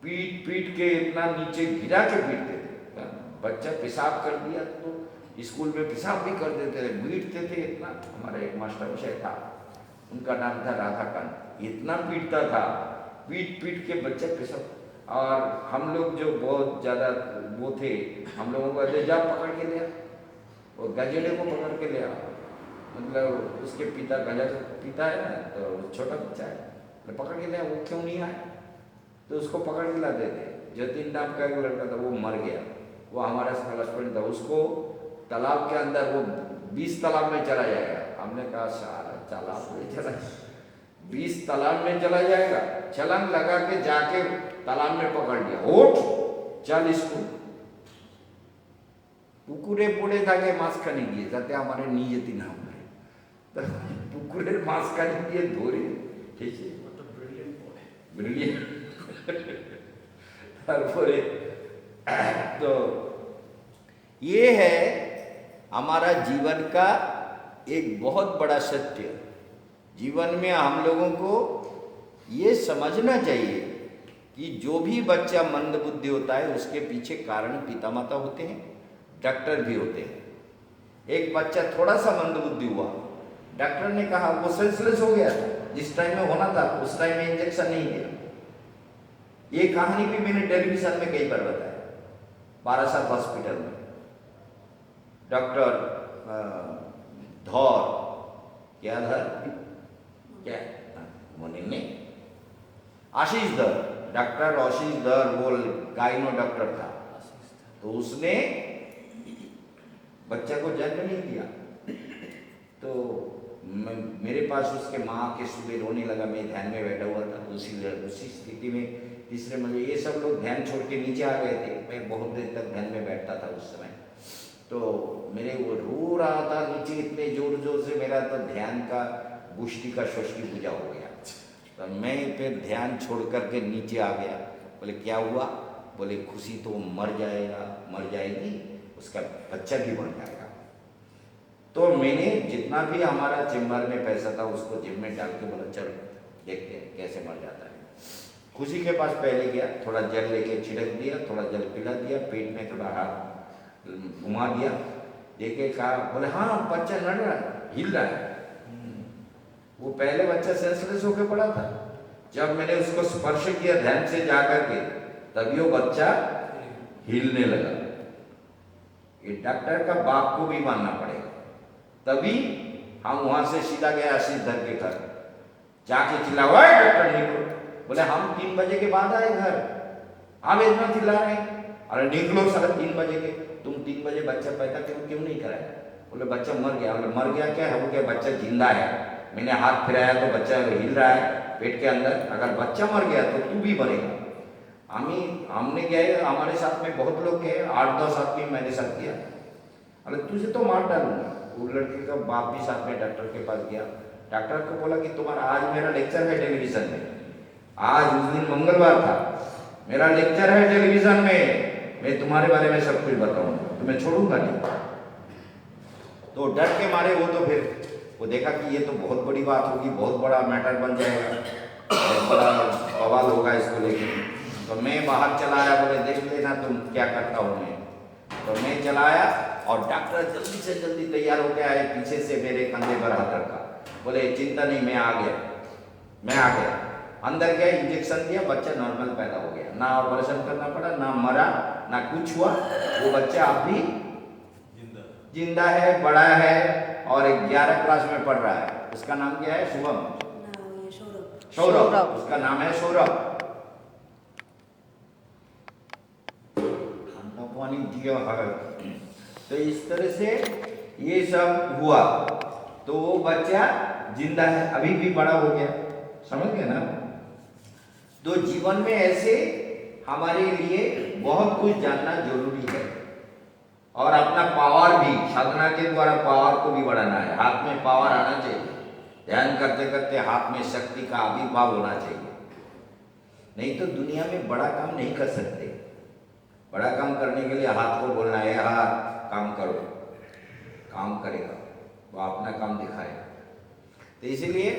Speaker 9: पीट पीट के इतना नीचे गिरा के पीटते थे। बच्चा पेशाब कर दिया तो स्कूल में पेशाब भी कर देते थे, पीटते थे इतना। हमारा एक मास्टर विषय था, उनका नाम था राधाकांत, इतना पीटता था, पीट पीट के बच्चा पेशाब। और हम लोग जो बहुत ज़्यादा वो थे, हम लोगों को कहते जा पकड़ के ले आ, वो गजेड़े को पकड़ के ले आ, मतलब उसके पिता गजा पिता है ना, तो छोटा बच्चा है, तो पकड़ के ले आ, वो क्यों नहीं आया, तो उसको पकड़ के लाते थे। जतिन नाम का एक लड़का था, वो मर गया, वो हमारे क्लासमेट था, उसको तालाब के अंदर वो 20 तालाब में चला जाएगा। हमने कहा सारा तालाब में चला, 20 तालाब में चला जाएगा, छलांग लगा के जाके तालाब में पकड़ लिया, उठ चल स्कूल। পুকুরে পড়ে থাকে মাঝখানে গিয়ে, যাতে আমার নিজেতি না হয়, পুকুরের মাঝখানে গিয়ে ধরে এসে ব্রিলিয়েন্ট। তারপরে तो ये है हमारा जीवन का एक बहुत बड़ा सत्य। जीवन में हम लोगों को ये समझना चाहिए कि जो भी बच्चा मंदबुद्धि होता है उसके पीछे कारण पिता माता होते हैं, डॉक्टर भी होते हैं। एक बच्चा थोड़ा सा मंदबुद्धि हुआ, डॉक्टर ने कहा वो सेंसलेस हो गया, जिस टाइम में होना था उस टाइम में इंजेक्शन नहीं दिया। ये कहानी भी मैंने टेलीविजन में कई बार बताया, बारासात हॉस्पिटल में डॉक्टर धौर, क्या धर क्या मोने ने आशीष धर, डॉक्टर आशीष धर बोल गाइनो डॉक्टर था, तो उसने बच्चा को जन्म नहीं दिया। तो मेरे पास उसके माँ के सुबह रोने लगा, मैं ध्यान में बैठा हुआ था, उसी स्थिति में तीसरे मंजिल, ये सब लोग ध्यान छोड़ के नीचे आ गए थे, मैं बहुत देर तक ध्यान में बैठता था उस समय। तो मेरे वो रो रहा था नीचे इतने जोर जोर से, मेरा तो ध्यान का गुष्टी का षष्ठी पूजा हो गया। तो मैं फिर ध्यान छोड़ करके नीचे आ गया। बोले क्या हुआ? बोले खुशी तो मर जाएगा, मर जाएगी, उसका बच्चा भी मर जाएगा। तो मैंने जितना भी हमारा चेम्बर में पैसा था उसको जेब में डाल के बोला चलो देखते हैं कैसे मर जाता है। खुशी के पास पहले गया, थोड़ा जल लेके छिड़क दिया, थोड़ा जल पिला दिया, पेट में थोड़ा हाथ घुमा दिया, देखे कहा, बोले हाँ बच्चा लड़ रहा है, हिल रहा है। वो पहले बच्चा सेंसलेस होकर पड़ा था, जब मैंने उसको स्पर्श किया ध्यान से जा करके, तभी वो बच्चा हिलने लगा। ये डॉक्टर का बाप को भी मानना पड़ेगा। तभी हम वहां से सीधा गए आशीष धर के घर, जाके चिल्ला डॉक्टर निकलो। बोले हम 3 बजे के बाद आए घर, आप इतना चिल्ला रहे हैं, अरे निकलो साढ़े 3 बजे के, तुम 3 बजे बच्चा पैदा क्यों नहीं कराया? बोले बच्चा मर गया। बोले मर गया क्या है? वो क्या बच्चा जिंदा है, मैंने हाथ फिराया तो बच्चा हिल रहा है पेट के अंदर, अगर बच्चा मर गया तो तू भी मरेगा। हमने गए, हमारे साथ में बहुत लोग गए, 8-10 आदमी मैंने साथ किया। अरे तुझे तो मार डालूंगा। वो लड़के का बाप भी साथ में डॉक्टर के पास गया, डॉक्टर को बोला कि तुम्हारा आज मेरा लेक्चर है टेलीविजन में, आज उस दिन मंगलवार था, मेरा लेक्चर है टेलीविजन में, मैं तुम्हारे बारे में सब कुछ बताऊंगा, तुम्हें छोड़ूंगा नहीं। तो डर के मारे वो तो फिर वो देखा कि ये तो बहुत बड़ी बात होगी, बहुत बड़ा मैटर बन जाएगा, बहुत बड़ा बवाल होगा इसको लेके। तो मैं बाहर चला आया, बोले देख लेना तुम क्या करता हूँ मैं। तो मैं चलाया और डॉक्टर जल्दी से जल्दी तैयार होके आए, पीछे से मेरे कंधे पर हाथ रखा, बोले चिंता नहीं मैं आ गया। मैं आ गया, अंदर गया, इंजेक्शन दिया, बच्चा नॉर्मल पैदा हो गया, ना ऑपरेशन करना पड़ा, ना मरा, ना कुछ हुआ। वो बच्चा अब भी जिंदा है, बड़ा है और 11 क्लास में पढ़ रहा है। उसका नाम क्या है? शुभम,
Speaker 6: ना ये सौरभ।
Speaker 9: सौरभ, उसका नाम है सौरभ। पानी दिया है। तो इस तरह से ये सब हुआ, तो वो बच्चा जिंदा है, अभी भी बड़ा हो गया, समझ गए ना? तो जीवन में ऐसे हमारे लिए बहुत कुछ जानना जरूरी है, और अपना पावर भी, साधना के द्वारा पावर को भी बढ़ाना है। हाथ में पावर आना चाहिए, ध्यान करते करते हाथ में शक्ति का आविर्भाव होना चाहिए, नहीं तो दुनिया में बड़ा काम नहीं कर सकते। बड़ा काम करने के लिए हाथ को बोलना है, हाथ काम करो, काम करेगा, वो अपना काम दिखाएगा। तो इसीलिए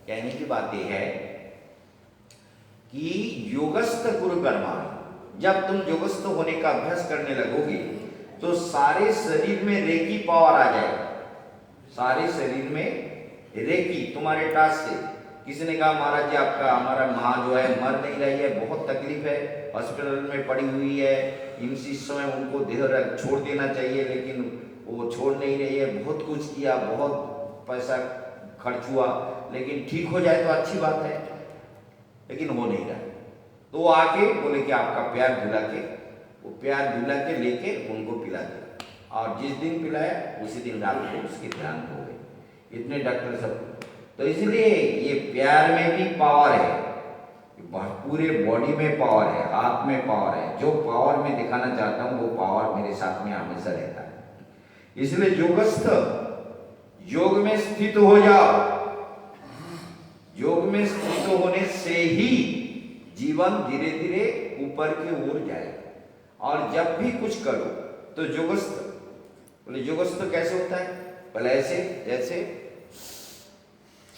Speaker 9: कहने की बात यह है कि योगस्थ गुरु कर्मा, जब तुम योगस्थ होने का अभ्यास करने लगोगे तो सारे शरीर में रेकी पावर आ जाएगा। सारे शरीर में रेकी, तुम्हारे टास से किसी ने कहा महाराज जी आपका हमारा माँ जो है मर नहीं रही है, बहुत तकलीफ है, हॉस्पिटल में पड़ी हुई है, इस समय उनको देह छोड़ देना चाहिए, लेकिन वो छोड़ नहीं रही है, बहुत कुछ किया, बहुत पैसा खर्च हुआ, लेकिन ठीक हो जाए तो अच्छी बात है, लेकिन हो नहीं रहा। तो वो आके बोले कि आपका प्यार धुला के, वो प्यार धुला के लेके उनको पिला दिया, और जिस दिन पिलाया उसी दिन रात को उसकी देहांत हो गई। इतने डॉक्टर सब। तो इसलिए ये प्यार में भी पावर है, पूरे बॉडी में पावर है, हाथ में पावर है। जो पावर मैं दिखाना चाहता हूँ वो पावर मेरे साथ में हमेशा रहता है। इसलिए योगस्थ, योग में स्थित हो जाओ। योग में स्थित होने से ही जीवन धीरे धीरे ऊपर की ओर जाएगा। और जब भी कुछ करो तो योगस्थ, बोले योगस्थ कैसे होता है? बोले ऐसे, जैसे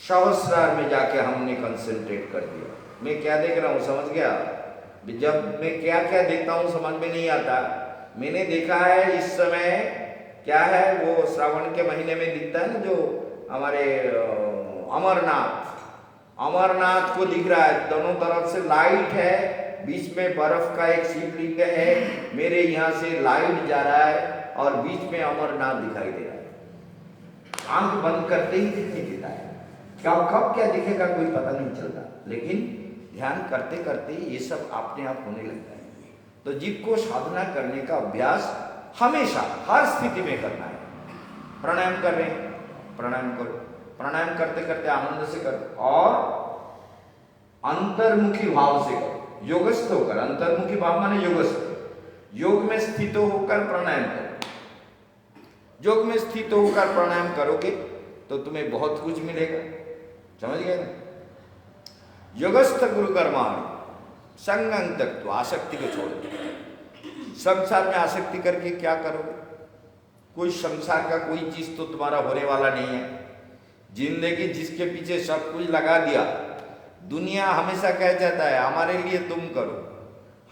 Speaker 9: सहस्रार में जाके हमने कंसंट्रेट कर दिया। मैं क्या देख रहा हूँ समझ गया? जब मैं क्या क्या देखता हूँ समझ में नहीं आता। मैंने देखा है इस समय क्या है, वो श्रावण के महीने में दिखता है ना, जो हमारे अमरनाथ को दिख रहा है, दोनों तरफ से लाइट है, बीच में बर्फ का एक शिवलिंग है, मेरे यहाँ से लाइट जा रहा है और बीच में अमरनाथ दिखाई दे रहा है। आंख बंद करते ही दिखने देता है, कब क्या दिखेगा कोई पता नहीं चलता, लेकिन ध्यान करते करते ये सब अपने आप होने लगता है। तो जीव को साधना करने का अभ्यास हमेशा हर स्थिति में करना है। प्राणायाम कर रहे हैं, प्राणायाम करो, प्राणायाम करते करते आनंद से करो और अंतर्मुखी भाव से करो। योगस्थ होकर, अंतर्मुखी भाव माने योगस्थ, योग में स्थित होकर प्राणायाम करो। योग में स्थित होकर प्राणायाम करोगे तो तुम्हें बहुत कुछ मिलेगा। समझ गए ना? योगस्थ गुरु कर्माणि संगं त्यक्त्वा, आसक्ति को छोड़ दो। संसार में आसक्ति करके क्या करोगे? कोई संसार का कोई चीज तो तुम्हारा होने वाला नहीं है। जिंदगी जिसके पीछे सब कुछ लगा दिया, दुनिया हमेशा कह जाता है हमारे लिए तुम करो,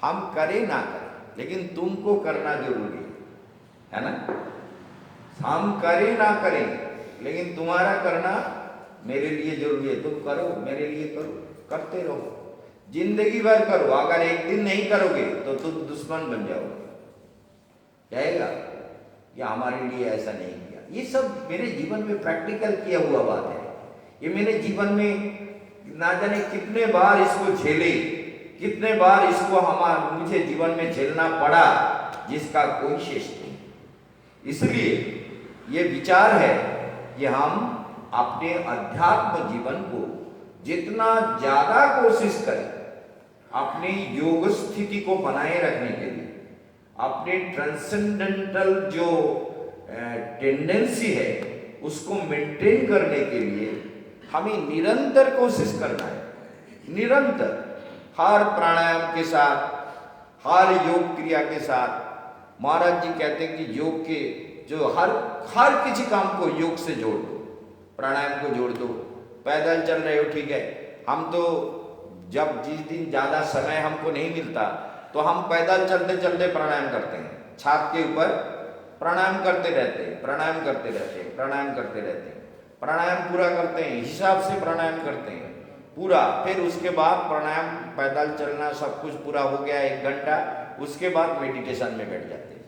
Speaker 9: हम करें ना करें, लेकिन तुमको करना जरूरी है ना? हम करें ना करें, लेकिन तुम्हारा करना मेरे लिए जरूरी है। तुम करो, मेरे लिए करो, करते रहो, जिंदगी भर करो। अगर एक दिन नहीं करोगे तो तुम दुश्मन बन जाओगे, कहेगा कि हमारे लिए ऐसा नहीं किया। ये सब मेरे जीवन में प्रैक्टिकल किया हुआ बात है। ये मेरे जीवन में ना जाने कितने बार इसको झेले, कितने बार इसको मुझे जीवन में झेलना पड़ा, जिसका कोई शेष नहीं। इसलिए ये विचार है कि हम अपने अध्यात्म जीवन को जितना ज्यादा कोशिश करें, अपनी योग स्थिति को बनाए रखने के लिए, अपने ट्रांसेंडेंटल जो टेंडेंसी है उसको मेंटेन करने के लिए हमें निरंतर कोशिश करना है। निरंतर हर प्राणायाम के साथ, हर योग क्रिया के साथ। महाराज जी कहते हैं कि योग के जो हर किसी काम को योग से जोड़ दो, प्राणायाम को जोड़ दो। पैदल चल रहे हो, ठीक है, हम तो जब जिस दिन ज्यादा समय हमको नहीं मिलता तो हम पैदल चलते चलते प्राणायाम करते हैं, छात के ऊपर प्राणायाम करते रहते हैं, प्राणायाम करते रहते हैं, प्राणायाम करते रहते हैं, प्राणायाम पूरा करते हैं, हिसाब से प्राणायाम करते हैं पूरा। फिर उसके बाद प्राणायाम, पैदल चलना सब कुछ पूरा हो गया 1 घंटा, उसके बाद मेडिटेशन में बैठ जाते हैं।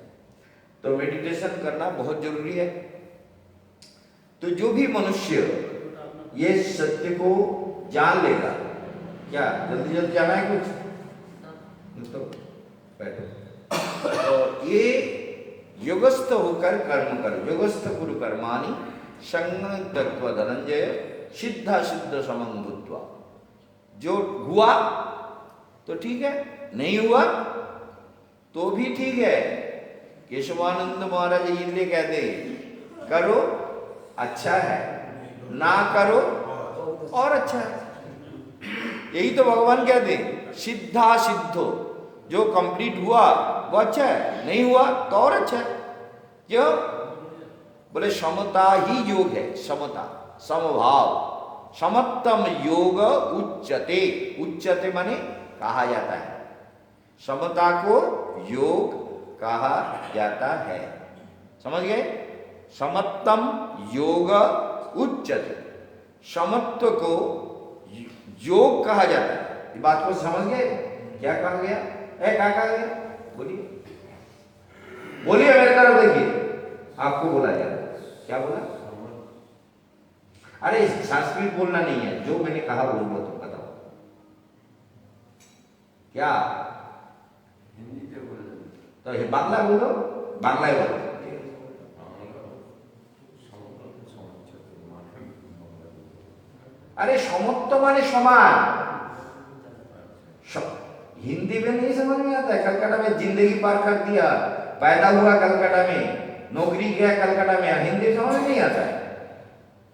Speaker 9: तो मेडिटेशन करना बहुत जरूरी है। तो जो भी मनुष्य ये सत्य को जान लेगा, क्या जल्दी जल्दी जाना है कुछ तो बैठो। तो ये योगस्थ होकर कर्म करो। योगस्थ गुरु कर्माणि संगं त्यक्त्वा धनंजय सिद्धा सिद्ध समं भूत्वा। जो हुआ तो ठीक है, नहीं हुआ तो भी ठीक है। केशवानंद महाराज इसलिए कहते हैं करो अच्छा है, ना करो और अच्छा है। यही तो भगवान कहते हैं, सिद्धा सिद्धो, जो कंप्लीट हुआ वो अच्छा है, नहीं हुआ तो और अच्छा है। क्यों? बोले समता ही योग है, समता, समभाव। समत्तम योग उच्चते, उच्चते माने कहा जाता है, समता को योग कहा जाता है। समझ गए? समत्तम योग उच्चते, समत्व को योग कहा जाता है। ये बात को समझ गए? क्या कहा गया? क्या कहा गया? बोलिए बोलिए, मेरे तरफ देखिए। आपको बोला जा रहा है, क्या बोला? अरे संस्कृत बोलना नहीं है, जो मैंने कहा बोलो तो बताओ क्या।
Speaker 3: হিন্দিতে বললেন
Speaker 9: तो ये बांग्ला बोलो, बांग्ला बोलो। अरे समत्व माने समान। हिंदी में नहीं समझ में आता है। कलकत्ता में जिंदगी पार कर दिया, पैदा हुआ कलकत्ता में, नौकरी गया कलकत्ता में, हिंदी समझ में नहीं आता है।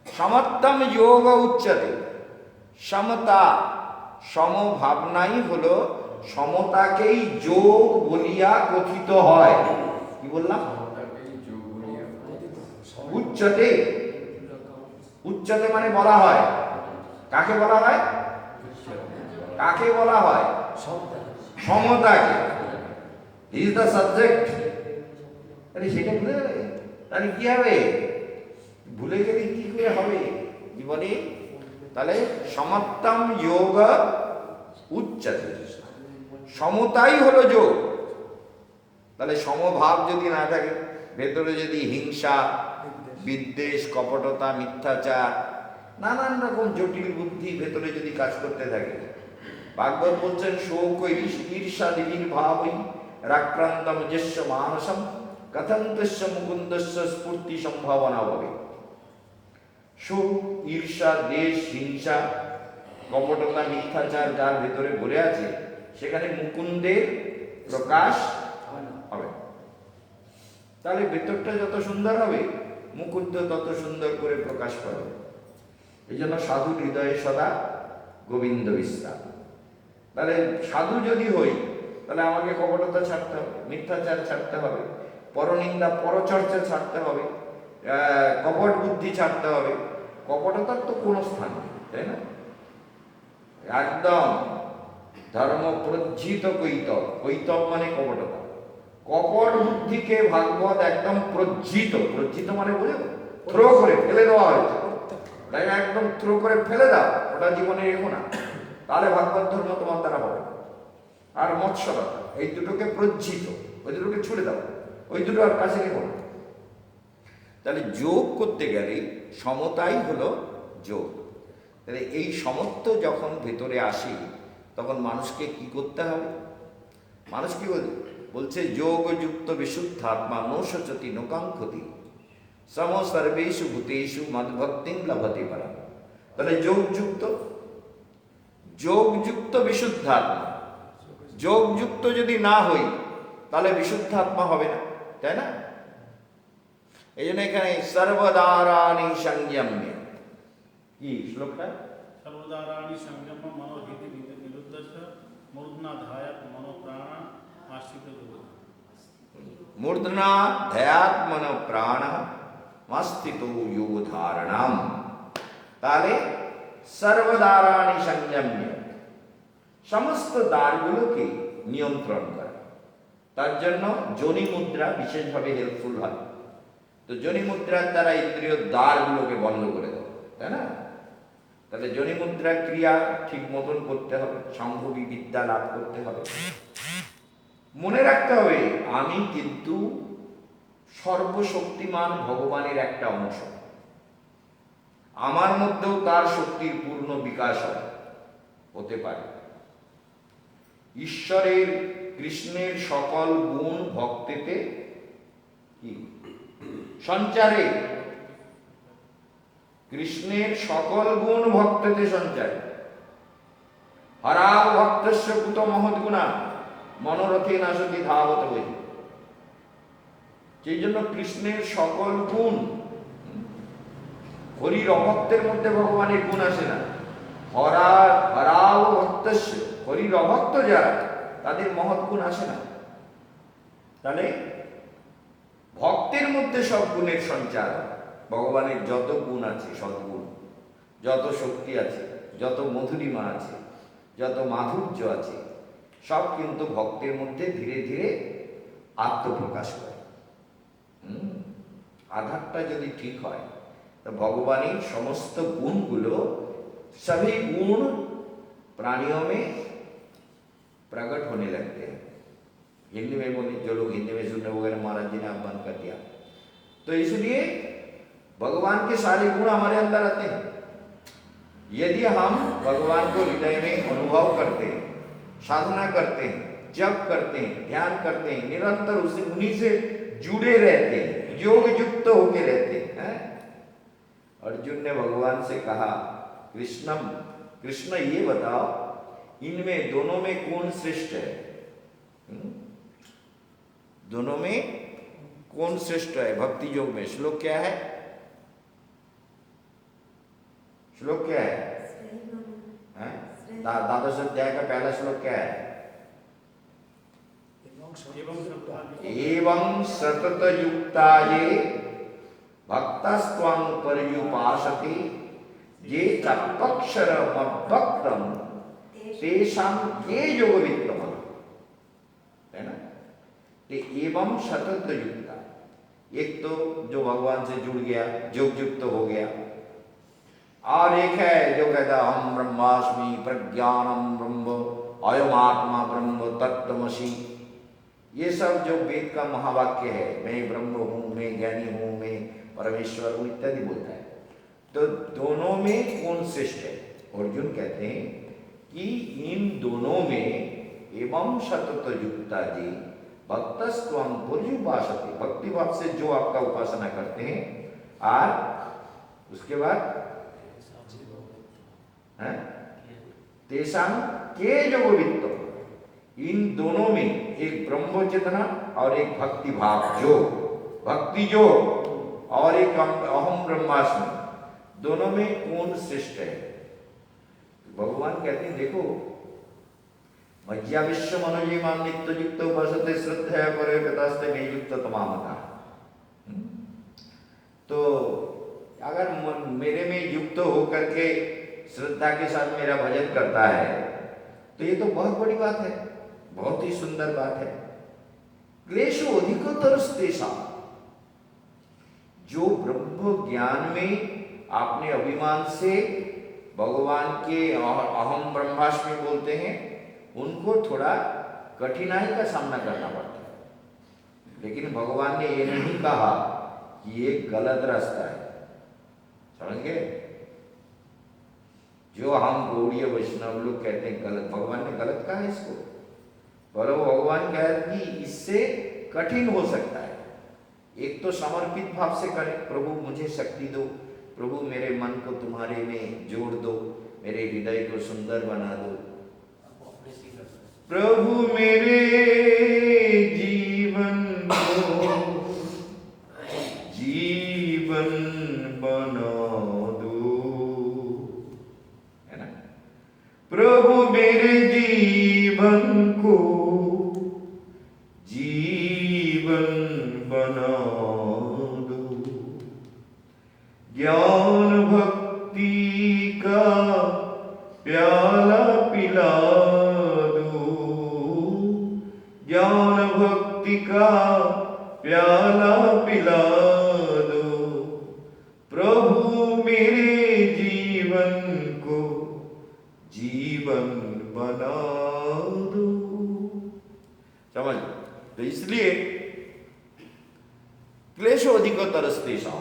Speaker 9: समत्तम योग उच्चते, समता সমভাবনাই হলো সমতাকেই যোগ বলিয়া কথিত হয়। কি বললাম? উচ্চতে, উচ্চতে মানে বলা হয়। কাকে বলা হয়? কাকে বলা হয়? সমতাকে। Is the subject. আরে সেটা ভুলে যাবে তাহলে কি হবে? ভুলে গেলে কি করে হবে জীবনে? তাহলে সমত্তম যোগ উচ্চতে, সমতাই হলো যোগ। তাহলে সমভাব যদি না থাকে, ভেতরে যদি হিংসা, বিদ্বেষ, কপটতা, মিথ্যাচার, নানান রকম জটিল বুদ্ধি ভেতরে যদি কাজ করতে থাকে, ভাগবত বলছেন শোক ঈর্ষা দিবির ভাবই রাক্রান্তম যস্য মানসম কথম তস্য মুকুন্দস্য স্ফূর্তি সম্ভাবনা হবে। শোক, ঈর্ষা, দেশ, হিংসা, কপটতা, মিথ্যাচার যার ভেতরে ভরে আছে, সেখানে মুকুন্দের প্রকাশ হবে। তাহলে ভেতরটা যত সুন্দর হবে, মুকুন্দ তত সুন্দর করে প্রকাশ পাবে। এই জন্য সাধু হৃদয়ে সদা গোবিন্দ বিস্তার। তাহলে সাধু যদি হই, তাহলে আমাকে কপটতা ছাড়তে হবে, মিথ্যাচার ছাড়তে হবে, পরনিন্দা পরচর্চা ছাড়তে হবে, কপট বুদ্ধি ছাড়তে হবে। কপটতার তো কোনো স্থান নেই, তাই না? একদম ধর্ম প্রজ্জিত কৈতব, কৈতব মানে কপটতা। কপট বুদ্ধিকে ভাগবত একদম প্রজ্জিত, প্রজ্জিত মানে বুঝে থ্রো করে ফেলে দেওয়া হয়েছে। তাই না? একদম থ্রো করে ফেলে দাও, ওটা জীবনে রেখো না, তাহলে ভাগবত ধর্ম তোমার দ্বারা হবে। আর মৎস্যতা, এই দুটোকে প্রজ্জিত, ওই দুটোকে ছুড়ে দাও, ওই দুটো আর কাছে রেখো না। তাহলে যোগ করতে গেলে সমতাই হলো যোগ। তাহলে এই সমত্ব যখন ভেতরে আসে, তখন মানুষকে কি করতে হবে? মানুষ কি বলছে? যোগযুক্ত বিশুদ্ধাত্মা নৌশচতি নোকাঙ্ক্ষতি সম সর্বেষু ভূতেষু মদ্ভক্তিং লভতে পরাম। তাহলে যোগযুক্ত, যোগযুক্ত বিশুদ্ধাত্মা। যোগযুক্ত যদি না হই, তাহলে বিশুদ্ধাত্মা হবে না, তাই না? এই জন্য এখানে সর্বদারানি সংযম্য, কি শ্লোকটা?
Speaker 2: সর্বদারাণি সংযম মনোহিতি নিরুদ্ধস্য মূর্ধনা ধায়াত মনোপ্রাণ আশ্রিত যোগ।
Speaker 9: মূর্ধনা ধ্যায়াৎ মন প্রাণ মস্তিত যোগ ধারণাম। তাহলে সর্বদারানি সংযম্য, সমস্ত দ্বারগুলোকে নিয়ন্ত্রণ করা। তার জন্য যোনি মুদ্রা বিশেষভাবে হেল্পফুল হয়। তো যোনি মুদ্রার দ্বারা ইন্দ্রিয় দ্বারগুলোকে বন্ধ করে দেয়, তাই না? তাহলে যোনি মুদ্রার ক্রিয়া ঠিক মতন করতে হবে, সম্ভবী বিদ্যা লাভ করতে হবে। মনে রাখতে হবে আমি কিন্তু সর্বশক্তিমান ভগবানের একটা অংশ, আমার মধ্যেও তার শক্তির পূর্ণ বিকাশ হতে পারে। ঈশ্বরের, কৃষ্ণের সকল গুণ ভক্তেতে কি সঞ্চারে, কৃষ্ণের সকল গুণ ভক্তেতে সঞ্চারে। হরাও ভক্তস্য কুত মহৎগুণা মনোরথে নাশতি ধাবত বই। সেই জন্য কৃষ্ণের সকল গুণ, হরির অভক্তের মধ্যে ভগবানের গুণ আসে না। হরাও ভক্তস্য, হরির অভক্ত যারা, তাদের মহৎ গুণ আসে না। তাহলে ভক্তের মধ্যে সব গুণের সঞ্চার। ভগবানের যত গুণ আছে, সদ্গুণ, যত শক্তি আছে, যত মধুরিমা আছে, যত মাধুর্য আছে, সব কিন্তু ভক্তের মধ্যে ধীরে ধীরে আত্মপ্রকাশ করে। আধারটা যদি ঠিক হয়, তো ভগবানের সমস্ত গুণগুলো, সবই গুণ प्राणियों में प्रकट होने लगते हैं। हिंदी में बोले, जो लोग हिंदी में सुनने वगैरह महाराज जी ने आप बंद कर दिया। तो इसलिए भगवान के सारे गुण हमारे अंदर आते हैं। यदि हम भगवान को हृदय में अनुभव करते हैं, साधना करते हैं, जप करते हैं, ध्यान करते हैं, निरंतर उसे उन्हीं से जुड़े रहते हैं, योग युक्त होके रहते हैं। अर्जुन ने भगवान से कहा, कृष्ण ये बताओ, इनमें दोनों में कौन श्रेष्ठ है? दोनों में कौन श्रेष्ठ है भक्ति योग में? श्लोक क्या है? श्लोक क्या है? द्वादश अध्याय का पहला श्लोक क्या है? एवं सतत युक्ता ये भक्तस्त्वं पर्युपासते ये तत्पक्षरमद्भक्तं तेषां के योगवित्तमः, है ना? ते एवं सतत युक्ता, एक तो जो भगवान से जुड़ गया, योग युक्त हो गया, और एक है जो कहता अहम ब्रह्मास्मि प्रज्ञानम ब्रह्म अयम आत्मा ब्रह्म तत्त्वमसि। ये सब जो वेद का महावाक्य है, मैं ब्रह्म हूँ, मैं ज्ञानी हूँ, मैं परमेश्वर हूँ इत्यादि बोलता है। तो दोनों में कौन श्रेष्ठ है? अर्जुन कहते हैं कि इन दोनों में एवं सतत युक्ता जी भक्तस्त्वं पर्युपासते, भक्ति भाव से जो आपका उपासना करते हैं, और उसके बाद तेषां के योगवित्त, इन दोनों में एक ब्रह्म चेतना और एक भक्ति भाव जो भक्ति जो, और एक अहम ब्रह्मास्मि, दोनों में कौन श्रेष्ठ है? भगवान कहते हैं देखो, मज्जा विश्व मनोजी माम नित्य युक्त उपासते श्रद्धया परे पितास्ते में युक्त तमामता। तो अगर मेरे में युक्त होकर के श्रद्धा के साथ मेरा भजन करता है तो ये तो बहुत बड़ी बात है, बहुत ही सुंदर बात है। क्लेशो अधिकतर तेषा, जो ब्रह्म ज्ञान में अपने अभिमान से भगवान के अहम ब्रह्मास्मि बोलते हैं, उनको थोड़ा कठिनाई का सामना करना पड़ता है। लेकिन भगवान ने ये नहीं कहा कि ये गलत रास्ता है, समझ गए? जो हम गौड़ीय वैष्णव लोग कहते हैं गलत, भगवान ने गलत कहा इसको। बोलो भगवान कह रहे कि इससे कठिन हो सकता है। एक तो समर्पित भाव से करें, प्रभु मुझे शक्ति दो, प्रभु मेरे मन को तुम्हारे में जोड़ दो, मेरे हृदय को सुंदर बना दो, प्रभु मेरे जीवन को जीवन बना दो, है ना? प्रभु मेरे जीवन को जीवन बना दो, ज्ञान भक्ति का प्याला पिला दो, ज्ञान भक्ति का प्याला पिला दो, प्रभु मेरे जीवन को जीवन बना दो। समझ? तो इसलिए क्लेशो अधिकतरस्तेषां,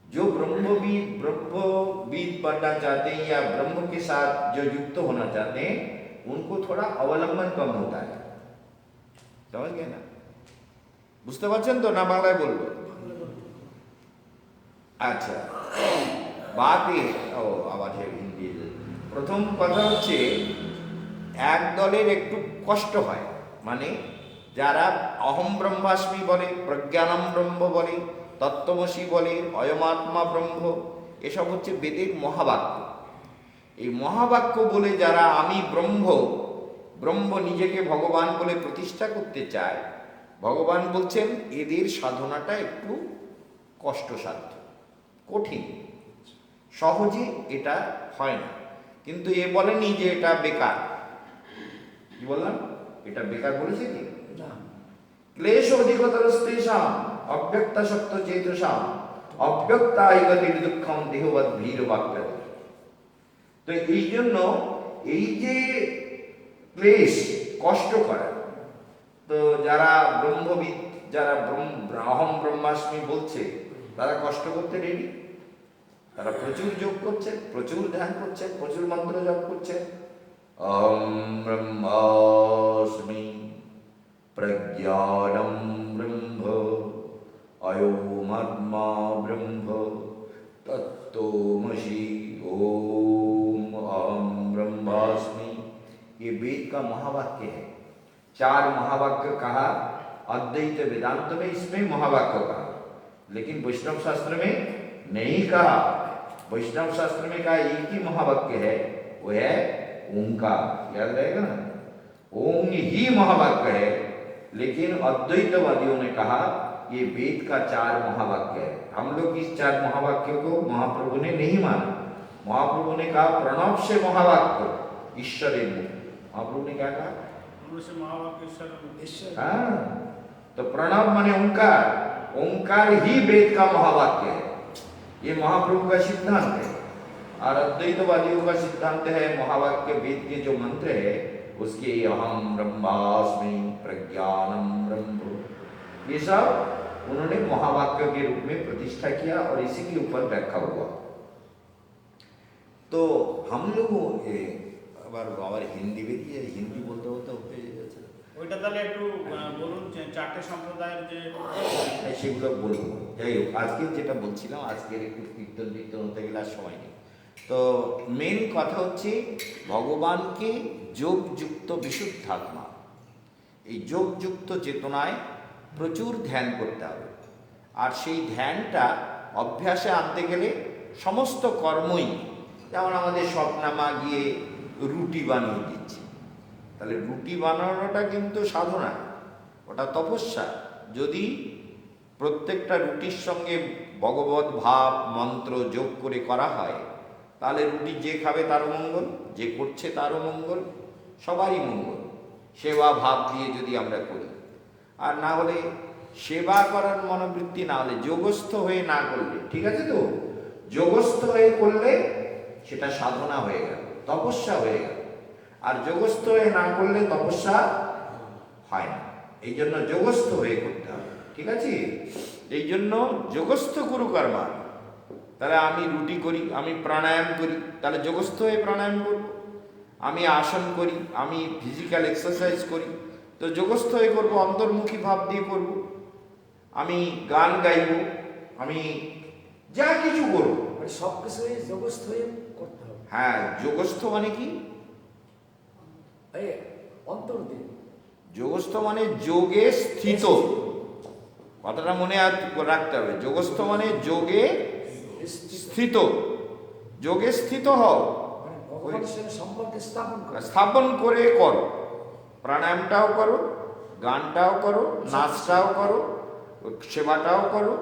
Speaker 9: जो ब्रह्मवीद बनना चाहते हैं या ब्रह्म के साथ जो युक्त होना चाहते हैं, उनको थोड़ा अवलंबन कम होता है। समझ गए ना? বুঝতে পারছেন তো না বাংলায় বলবো? আচ্ছা, বাতে ও আবার হিন্দি। প্রথম কথা হচ্ছে এক দলের একটু কষ্ট হয়, মানে যারা অহম ব্রহ্মাস্মি বলে, প্রজ্ঞানম ব্রহ্ম বলে, তত্ত্বমসি বলে, অয়মাত্মা ব্রহ্ম, এসব হচ্ছে বেদের মহাবাক্য। এই মহাবাক্য বলে যারা আমি ব্রহ্ম ব্রহ্ম নিজেকে ভগবান বলে প্রতিষ্ঠা করতে চায়, ভগবান বলছেন এদের সাধনাটা একটু কষ্টসাধ্য, কঠিন, সহজে এটা হয় না। কিন্তু এ বলেনি যে এটা বেকার। কি বললাম? এটা বেকার বলেছে কি না? ক্লেশ অধিকতরস্তেষাং অব্যক্তাসক্ত চেতসাং অব্যক্তায় গতির দুঃখম দেহবৎ ভীর বাক্যতে। তো এই জন্য এই যে ক্লেশ কষ্ট করা, তো যারা ব্রহ্মবিদ, যারা অহম ব্রহ্মাস্মি বলছে, তারা কষ্ট করতে রেডি। তারা প্রচুর যোগ করছে, প্রচুর ধ্যান করছে, প্রচুর মন্ত্র জপ করছে। অহম ব্রহ্মাস্মি প্রজ্ঞানম ব্রহ্ম অয়োমাত্মা ব্রহ্ম तत्तोमसि ओम अहम ब्रह्मास्मि। ये वेद का महावाक्य है। 4 महावाक्य कहा, अद्वैत वेदांत में इसमें महावाक्य कहा, लेकिन वैष्णव शास्त्र में नहीं कहा। वैष्णव शास्त्र में कहा एक ही महावाक्य है, वो है ओंकार। याद रहेगा ना, ओम ही महावाक्य है, लेकिन अद्वैतवादियों ने कहा ये वेद का 4 महावाक्य है। हम लोग इस 4 महावाक्यों को महाप्रभु ने नहीं माना। महाप्रभु ने कहा प्रणव से महावाक्य ईश्वरे मुख। महाप्रभु ने क्या कहा?
Speaker 2: से महावाक्य ईश्वर।
Speaker 9: हाँ, तो प्रणव माने ओंकार, ओंकार ही वेद का महावाक्य है। ये महाप्रभु का सिद्धांत है। और अद्वैतवादियों का सिद्धांत है महावाक्य वेद के जो मंत्र है उसके अहम ब्रह्मास्मि प्रज्ञानम ब्रह्म, ये सब उन्होंने महावाक्य के रूप में प्रतिष्ठा किया और इसी के ऊपर व्याख्या हुआ। तो हम लोग আবার হিন্দি বেরিয়ে হিন্দি বলতে বলতে হয়ে যাচ্ছে,
Speaker 2: ওইটা তাহলে একটু বলুন, 4টে সম্প্রদায়ের যে
Speaker 9: সেগুলো বলবো। যাই হোক, আজকে যেটা বলছিলাম, আজকের একটু কীর্তন হতে গেলে আর সময় নেই। তো মেন কথা হচ্ছে ভগবানকে যোগযুক্ত বিশুদ্ধাত্মা, এই যোগযুক্ত চেতনায় প্রচুর ধ্যান করতে হবে। আর সেই ধ্যানটা অভ্যাসে আনতে গেলে সমস্ত কর্মই, যেমন আমাদের স্বপ্নামা গিয়ে রুটি বানিয়ে দিচ্ছে, তাহলে রুটি বানানোটা কিন্তু সাধনা, ওটা তপস্যা। যদি প্রত্যেকটা রুটির সঙ্গে ভগবত ভাব মন্ত্র যোগ করে করা হয়, তাহলে রুটি যে খাবে তারও মঙ্গল, যে করছে তারও মঙ্গল, সবারই মঙ্গল। সেবা ভাব দিয়ে যদি আমরা করি, আর না হলে সেবা করার মনোবৃত্তি না হলে, যোগস্থ হয়ে না করলে, ঠিক আছে তো, যোগস্থ হয়ে করলে সেটা সাধনা হয়ে গেল, তপস্যা হয়ে গেল। আর যোগস্থ হয়ে না করলে তপস্যা হয় না। এই জন্য যোগস্থ হয়ে করতে হবে, ঠিক আছে? এই জন্য যোগস্থ গুরু কর্মা। তাহলে আমি রুটি করি, আমি প্রাণায়াম করি, তাহলে যোগস্থ হয়ে প্রাণায়াম করব। আমি আসন করি, আমি ফিজিক্যাল এক্সারসাইজ করি, তো যোগস্থ হয়ে করবো, অন্তর্মুখী ভাব দিয়ে করব। আমি গান গাইব, আমি যা কিছু করব,
Speaker 10: মানে সব কিছু যোগস্থ হয়ে করতে হবে।
Speaker 9: হ্যাঁ, যোগস্থ মানে কি?
Speaker 10: অন্তর দিয়ে।
Speaker 9: যোগস্থ মানে যোগে স্থিত, কথাটা মনে রাখতে হবে। যোগস্থ মানে যোগে স্থিত, যোগে স্থিত হও,
Speaker 10: ভগবানের সঙ্গে সম্পর্ক
Speaker 9: স্থাপন করে করো। প্রাণায়ামটাও করো, গানটাও করো, নাচটাও করো, সেবাটাও করো,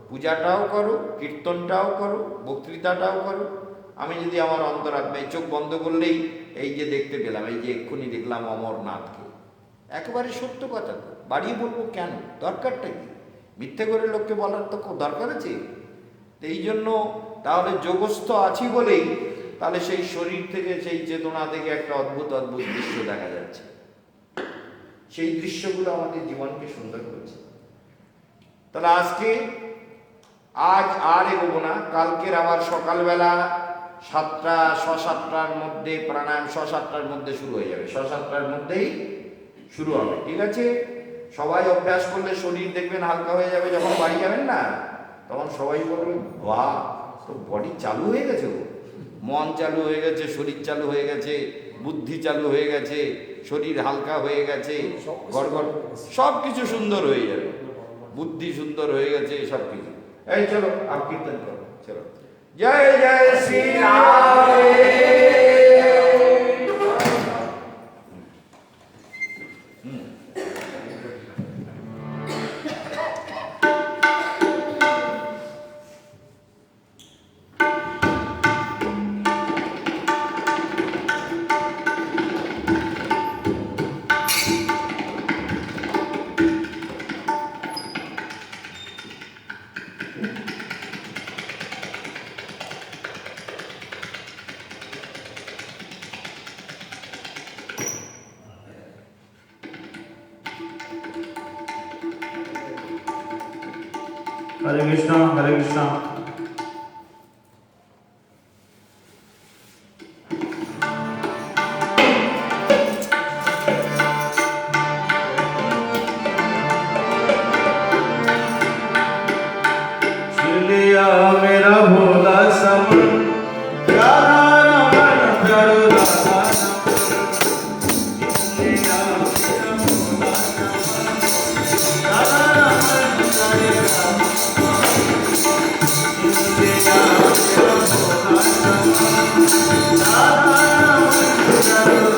Speaker 9: পূজাটাও করো, কীর্তনটাও করো, বক্তৃতাটাও করো। আমি যদি আমার অন্তরাত্মায় চোখ বন্ধ করলেই এই যে দেখতে পেলাম, এই যে এক্ষুনি দেখলাম অমরনাথকে, একেবারে সত্য কথা, তো বাড়িয়ে বলবো কেন? দরকারটা কি? মিথ্যে করে লোককে বলার তো দরকার আছে? তো এই জন্য তাহলে যোগস্থ আছি বলেই তাহলে সেই শরীর থেকে, সেই চেতনা থেকে একটা অদ্ভুত অদ্ভুত দৃশ্য দেখা যাচ্ছে। সেই দৃশ্যগুলো আমাদের জীবনকে সুন্দর করেছে। তাহলে আজ আর এগোবো না, কালকের আবার সকালবেলা 7টার মধ্যে প্রাণায়াম, 7টার মধ্যে শুরু হয়ে যাবে, 7টার মধ্যেই শুরু হবে, ঠিক আছে? সবাই অভ্যাস করলে শরীর দেখবেন হালকা হয়ে যাবে। যখন বাড়ি যাবেন না, তখন সবাই বলবে বাহ, তো বডি চালু হয়ে গেছে, মন চালু হয়ে গেছে, শরীর চালু হয়ে গেছে, বুদ্ধি চালু হয়ে গেছে, শরীর হালকা হয়ে গেছে, গড়গড় সব কিছু সুন্দর হয়ে যাবে, বুদ্ধি সুন্দর হয়ে গেছে, সব কিছু। এই চলো আপ কীর্তন করো, চলো। জয় জয় শ্রী রাম।
Speaker 2: हरे कृष्णा हरे कृष्णा।
Speaker 11: लिया मेरा भोला समन राधा रमन प्यारो राधा लिया मेरा भोला समन राधा रमन प्यारो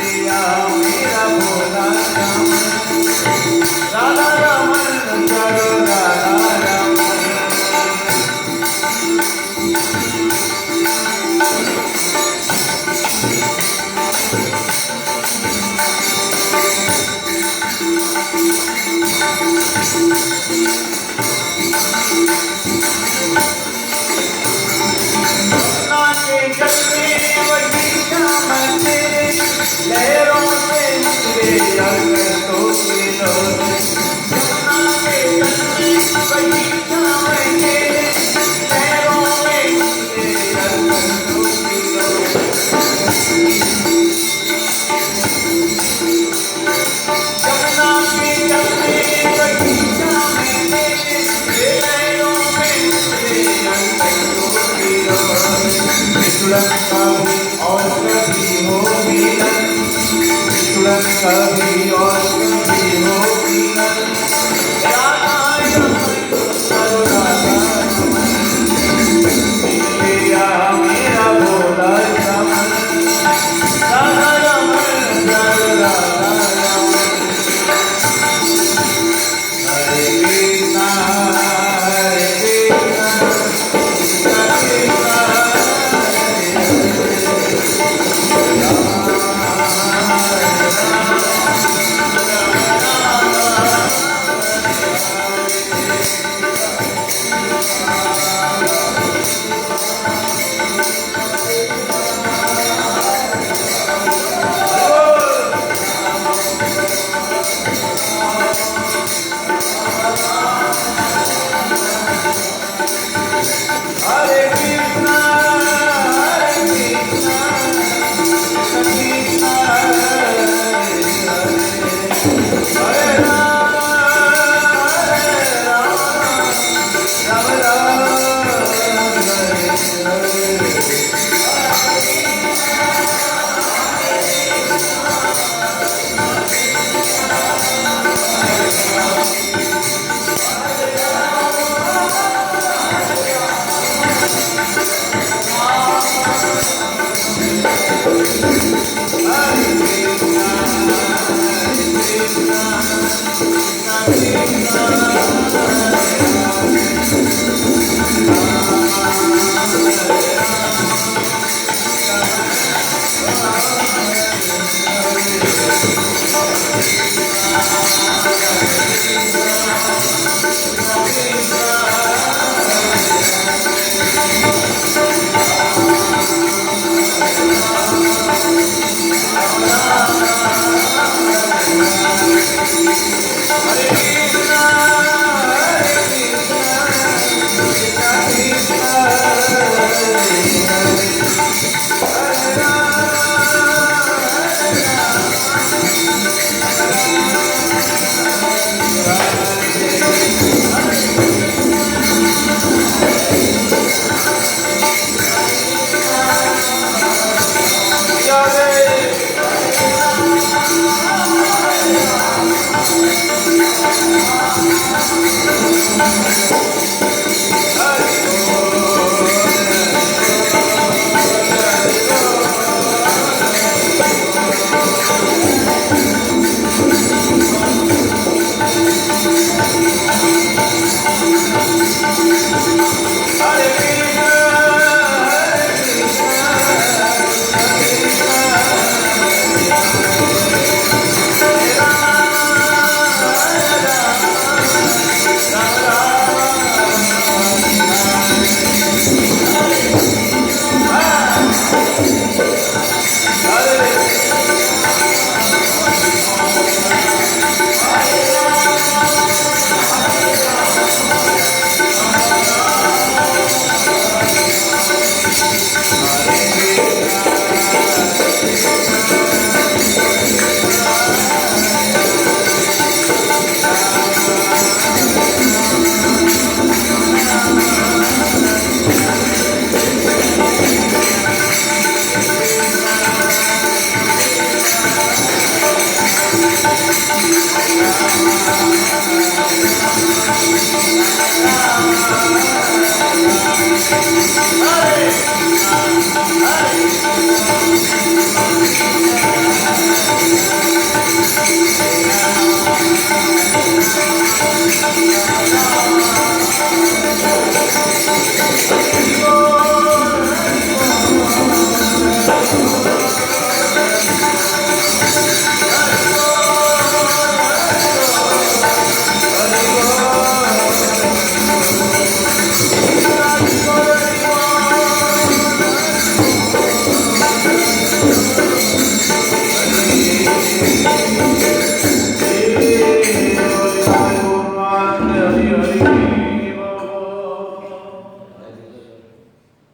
Speaker 11: लिया मेरा भोला समन राधा रमन प्यारो कभी और कभी होगी मेरा भोला रमन राधा रमन प्यारो राधा रमन हरे कृष्णा हरे कृष्णा कृष्णा कृष्णा हरे कृष्णा कृष्णा हरे राम राम राम हरे हरे कृष्णा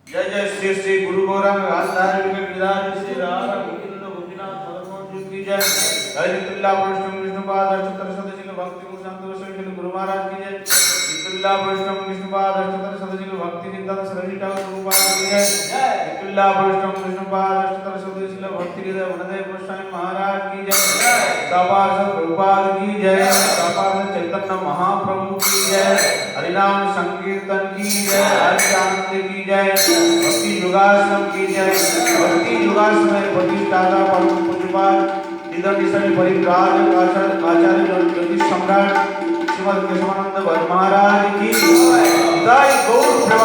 Speaker 2: जय जय श्री श्री गुरु गौरंग आधार विदार श्री राम गोविंद गोपीनाथ भगवान की जय हरि तुल्ला वैष्णव विष्णुपाद अष्टोत्तर शतशील भक्ति मुशांत वैष्णव गुरु महाराज की जय तुल्ला वैष्णव विष्णुपाद अष्टोत्तर शतशील भक्ति सिद्धांत सरस्वती ठाकुर गुरुपाद की जय तुल्ला वैष्णव विष्णुपाद अष्टोत्तर शतशील भक्ति हृदय गुणदेव गोस्वामी महाराज की जय सापार प्रभुपाद की जय सापार चैतन्य महाप्रभु की जय हरिनाम संकीर्तन की जय हरि आनंद की जय भक्ति योगाश्रम की जय भक्ति योगाश्रम में प्रतिष्ठाता परम पूज्यपाद निधन परिव्राज आचार्य ज्योतिष सम्राट श्रीमद केशवानंद महाराज की जय गौर